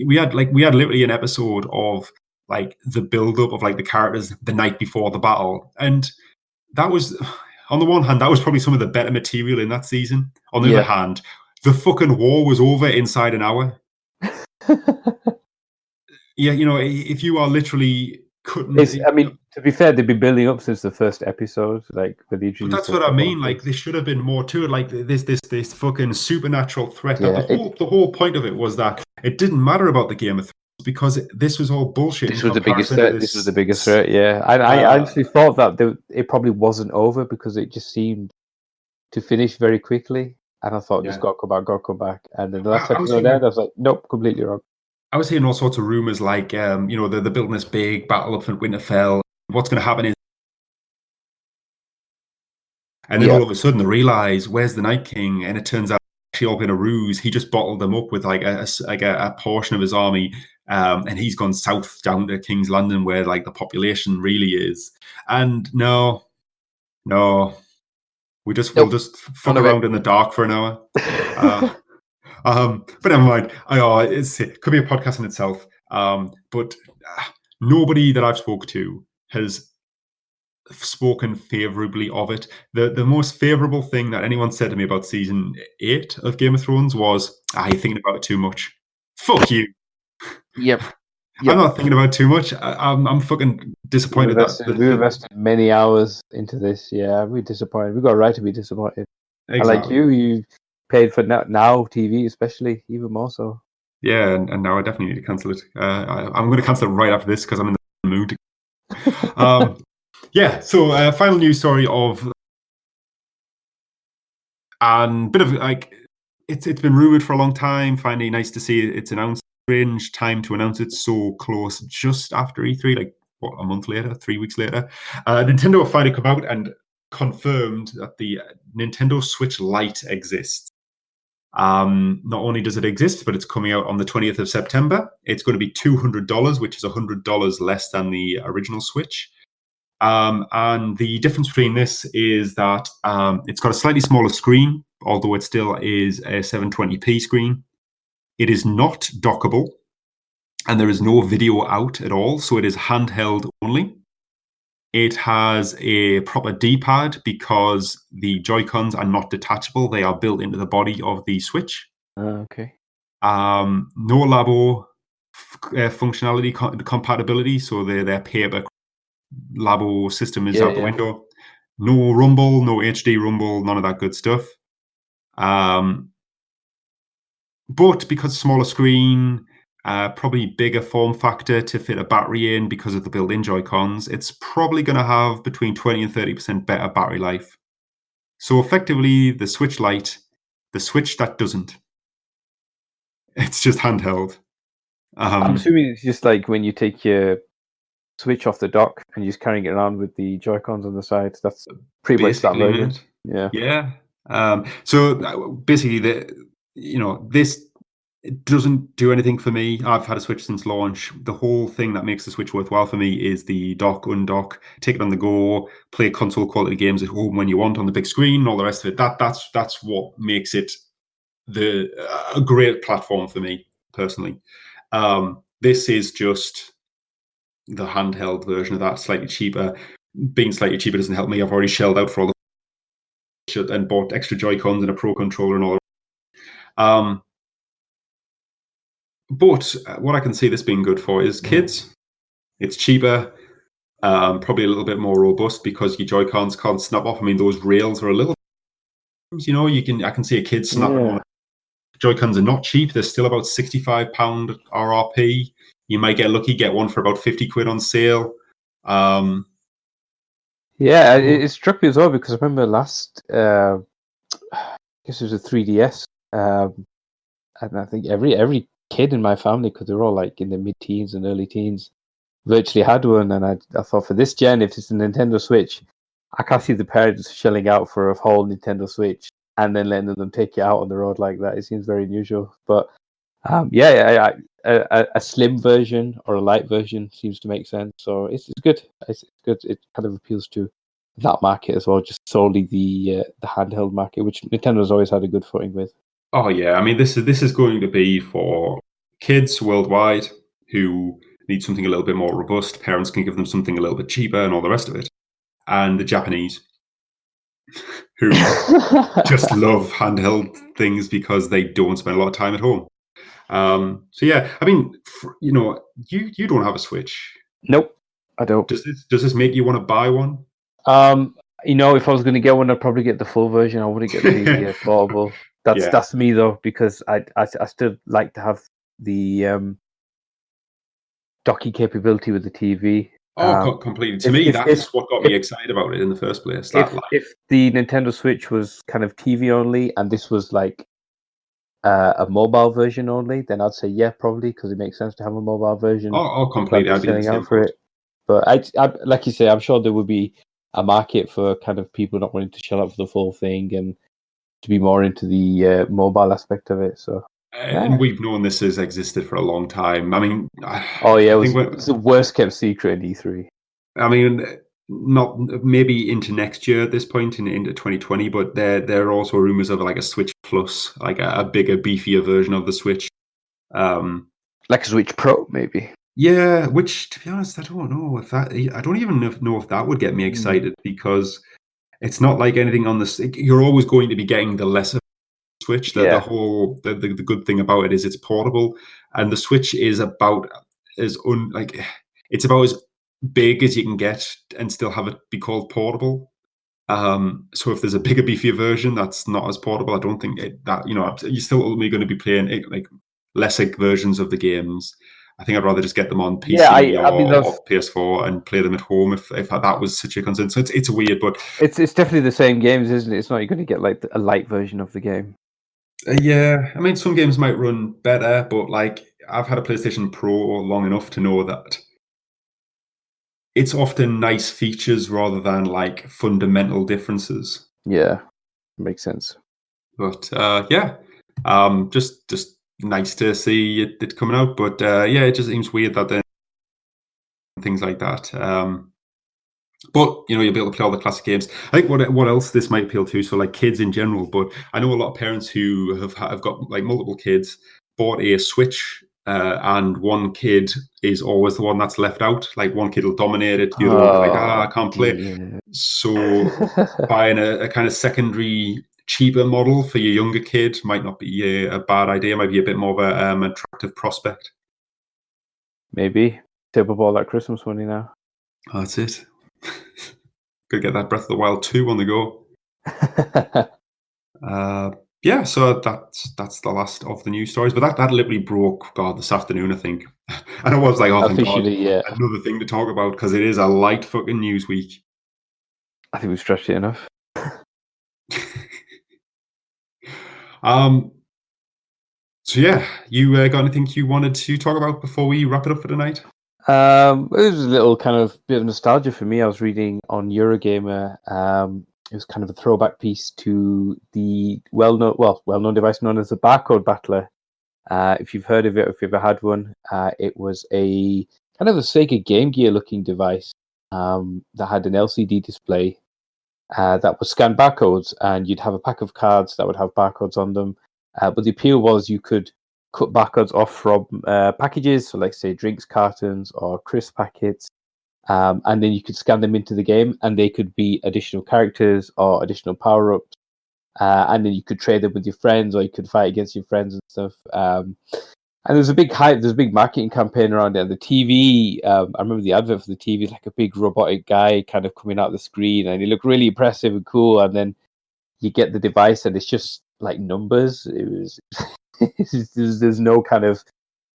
We had literally an episode of like the build up of like the characters the night before the battle, and that was, on the one hand, that was probably some of the better material in that season. On the other hand, the fucking war was over inside an hour. Yeah, if you are literally cutting. I mean, to be fair, they've been building up since the first episode, like with the introduction. But that's what I mean. Like, there should have been more to it. Like this fucking supernatural threat. The whole point of it was that it didn't matter about the Game of Thrones because this was all bullshit. This was the biggest threat. This was the biggest threat. Yeah, I actually thought that it probably wasn't over because it just seemed to finish very quickly, and I thought just got to come back. And then the last episode I was like, nope, completely wrong. I was hearing all sorts of rumors, like they're building this big battle up at Winterfell. What's going to happen is, and then all of a sudden they realize, where's the Night King? And it turns out actually all been a ruse. He just bottled them up with like a portion of his army, and he's gone south down to King's Landing, where like the population really is. And no, we'll just fuck around in the dark for an hour. But never mind. It could be a podcast in itself. But nobody that I've spoken to has spoken favorably of it. The most favorable thing that anyone said to me about season 8 of Game of Thrones was, you're thinking about it too much. Fuck you. Yep. I'm not thinking about it too much. I'm fucking disappointed. We invested many hours into this. Yeah, we're disappointed. We've got a right to be disappointed. Exactly. And like you paid for now TV, especially, even more so. Yeah, and now I definitely need to cancel it. I'm going to cancel it right after this because I'm in the mood. Yeah, so final news story of, and bit of like, it's been rumored for a long time. Finally, nice to see it's announced. Strange time to announce it so close, just after E3, like what, a month later, 3 weeks later. Nintendo have finally come out and confirmed that the Nintendo Switch Lite exists. Not only does it exist, but it's coming out on the 20th of September. It's going to be $200, which is $100 less than the original Switch. And the difference between this is that it's got a slightly smaller screen, although it still is a 720p screen. It is not dockable, and there is no video out at all, so it is handheld only. It has a proper D-pad because the Joy-Cons are not detachable. They are built into the body of the Switch. Okay. No Labo functionality compatibility, so their paper Labo system is out the window. No rumble, no HD rumble, none of that good stuff. But because smaller screen, probably bigger form factor to fit a battery in because of the built-in Joy-Cons, it's probably going to have between 20 and 30% better battery life. So effectively, the Switch Lite, the Switch that doesn't. It's just handheld. I'm assuming it's just like when you take your Switch off the dock and you're just carrying it around with the Joy-Cons on the side. That's pretty much that version. Yeah. So basically, this It doesn't do anything for me. I've had a Switch since launch. The whole thing that makes the Switch worthwhile for me is the dock, undock, take it on the go, play console quality games at home when you want on the big screen, and all the rest of it. That's what makes it a great platform for me personally. This is just the handheld version of that, slightly cheaper. Being slightly cheaper doesn't help me. I've already shelled out for all the and bought extra Joy-Cons and a Pro controller and all that. But what I can see this being good for is kids. It's cheaper, probably a little bit more robust because your Joy-Cons can't snap off. I mean, those rails are a little, I can see a kid snapping on it. Joy-Cons are not cheap. They're still about £65 RRP. You might get lucky, get one for about 50 quid on sale. It struck me as well because I remember last, I guess it was a 3DS, and I think every kid in my family, because they were all like in the mid-teens and early teens, virtually had one. And I thought for this gen, if it's a Nintendo Switch, I can't see the parents shelling out for a whole Nintendo Switch and then letting them take it out on the road like that. It seems very unusual. But a slim version or a light version seems to make sense. So it's good. It's good. It kind of appeals to that market as well, just solely the handheld market, which Nintendo's always had a good footing with. Oh yeah, I mean this is going to be for kids worldwide who need something a little bit more robust. Parents can give them something a little bit cheaper and all the rest of it. And the Japanese who just love handheld things because they don't spend a lot of time at home. So yeah, I mean, you don't have a Switch. Nope, I don't. Does this make you want to buy one? If I was going to get one, I'd probably get the full version. I wouldn't get the portable. That's me though, because I still like to have the docking capability with the TV. Completely. To me, that's what got me excited about it in the first place. If the Nintendo Switch was kind of TV only, and this was like a mobile version only, then I'd say yeah, probably, because it makes sense to have a mobile version. Completely. I'd be selling out for it. But I like you say, I'm sure there would be a market for kind of people not wanting to shell out for the full thing and to be more into the mobile aspect of it. So. And we've known this has existed for a long time. I mean, it's the worst kept secret in E3. I mean, not maybe into next year at this point, into 2020, but there are also rumors of like a Switch Plus, like a bigger, beefier version of the Switch. Like a Switch Pro, maybe. Yeah, which, to be honest, I don't know if that. I don't even know if that would get me excited because it's not like anything on this. You're always going to be getting the lesser Switch. The good thing about it is it's portable, and the Switch is about it's about as big as you can get and still have it be called portable. So if there's a bigger, beefier version that's not as portable, I don't think you're still only going to be playing like lesser versions of the games. I think I'd rather just get them on PC or PS4 and play them at home if that was such a concern. So it's weird, but it's definitely the same games, isn't it? It's not you're going to get like a light version of the game. Yeah, I mean, some games might run better, but like I've had a PlayStation Pro long enough to know that it's often nice features rather than like fundamental differences. Yeah, makes sense. But just nice to see it coming out. But it just seems weird that then things like that. But you'll be able to play all the classic games. I think what else this might appeal to, so like kids in general. But I know a lot of parents who have got like multiple kids, bought a Switch, and one kid is always the one that's left out. Like one kid will dominate it, the other one will be like, I can't play. Yeah. So buying a kind of secondary, cheaper model for your younger kid might not be a bad idea. Might be a bit more of an attractive prospect. Maybe tip up all that Christmas money now. Oh, that's it. Could get that Breath of the Wild 2 on the go. So that's the last of the news stories. But that literally broke this afternoon, I think. And I was like, oh, thank God, another thing to talk about because it is a light fucking news week. I think we've stretched it enough. So yeah, you got anything you wanted to talk about before we wrap it up for tonight? It was a little kind of bit of nostalgia for me. I was reading on Eurogamer. It was kind of a throwback piece to the well-known device known as the Barcode Battler, If you've heard of it, or if you've ever had one, it was a kind of a Sega Game Gear looking device that had an LCD display that would scan barcodes, and you'd have a pack of cards that would have barcodes on them. But the appeal was you could cut barcodes off from packages, so like say drinks cartons or crisp packets, and then you could scan them into the game, and they could be additional characters or additional power-ups. And then you could trade them with your friends, or you could fight against your friends and stuff. And there's a big hype, there's a big marketing campaign around it. And the TV, I remember the advert for the TV, like a big robotic guy kind of coming out the screen, and he looked really impressive and cool. And then you get the device, and it's just like numbers. It was there's no kind of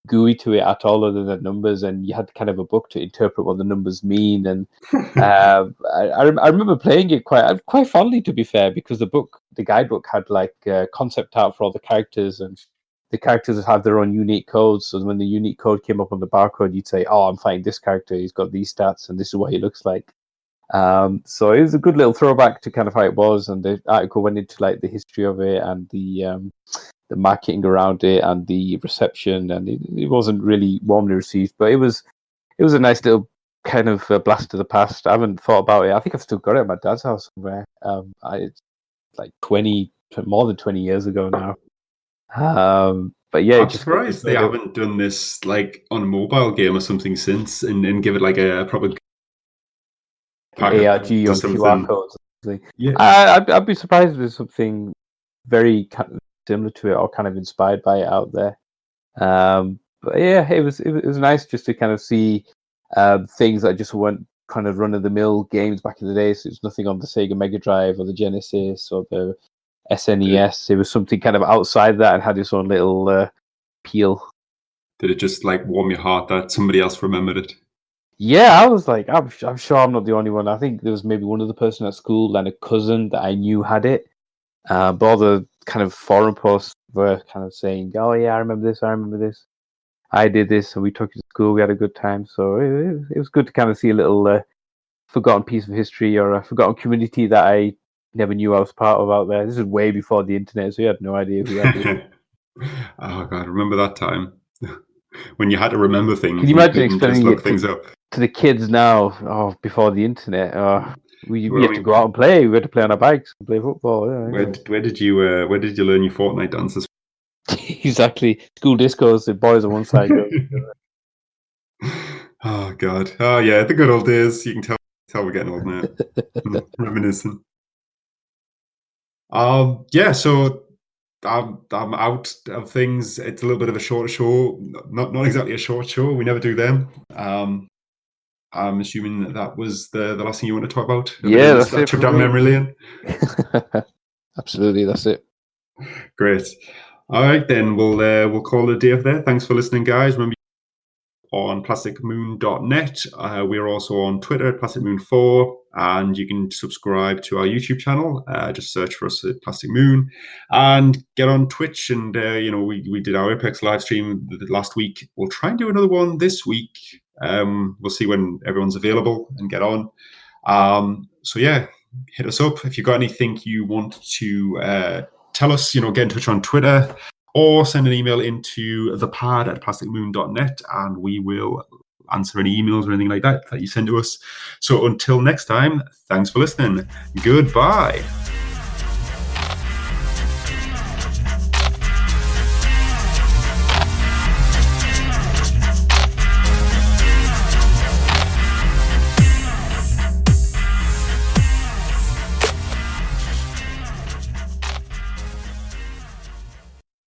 GUI to it at all other than numbers, and you had kind of a book to interpret what the numbers mean. And I remember playing it quite fondly, to be fair, because the guidebook had like concept art for all the characters, and the characters have their own unique codes. So when the unique code came up on the barcode, you'd say, "Oh, I'm fighting this character. He's got these stats, and this is what he looks like." So it was a good little throwback to kind of how it was, and the article went into like the history of it and the marketing around it and the reception, and it wasn't really warmly received, but it was a nice little kind of blast to the past. I haven't thought about it. I think I've still got it at my dad's house somewhere. It's like more than 20 years ago now. But yeah, I'm surprised they haven't done this like on a mobile game or something since, and give it like a proper ARG on QR codes. Yeah, I'd be surprised if there's something very kind of similar to it or kind of inspired by it out there. But yeah, it was nice just to kind of see things that just weren't kind of run of the mill games back in the day. So it's nothing on the Sega Mega Drive or the Genesis or the SNES. It was something kind of outside that and had its own little appeal. Did it just like warm your heart that somebody else remembered it? Yeah, I was like, I'm sure I'm not the only one. I think there was maybe one other person at school and a cousin that I knew had it. But all the kind of forum posts were kind of saying, "Oh yeah, I remember this. I did this, and we took it to school. We had a good time." So it was good to kind of see a little forgotten piece of history or a forgotten community that I never knew I was part of out there. This is way before the internet, so you had no idea who that was. Oh god, remember that time when you had to remember things? Can you imagine explaining just look things up to the kids now? Oh, before the internet, we had to go out and play. We had to play on our bikes and play football. Yeah, where did you learn your Fortnite dances? Exactly. School discos, the boys on one side. Oh god. Oh yeah, the good old days. You can tell we're getting old now. Reminiscent. Yeah, so I'm out of things. It's a little bit of a shorter show. Not exactly a short show. We never do them. I'm assuming that was the last thing you want to talk about. Yeah, that's it. Trip down memory lane. Absolutely, that's it. Great. All right, then we'll call it a day of there. Thanks for listening, guys. Remember, on plasticmoon.net. We're also on Twitter at plasticmoon4, and you can subscribe to our YouTube channel. Just search for us at Plastic Moon, and get on Twitch. And we did our Apex live stream last week. We'll try and do another one this week. We'll see when everyone's available and get on. So yeah, hit us up if you've got anything you want to tell us. Get in touch on Twitter, or send an email into THEPAD at plasticmoon.net, and we will answer any emails or anything like that you send to us. So until next time, thanks for listening. Goodbye.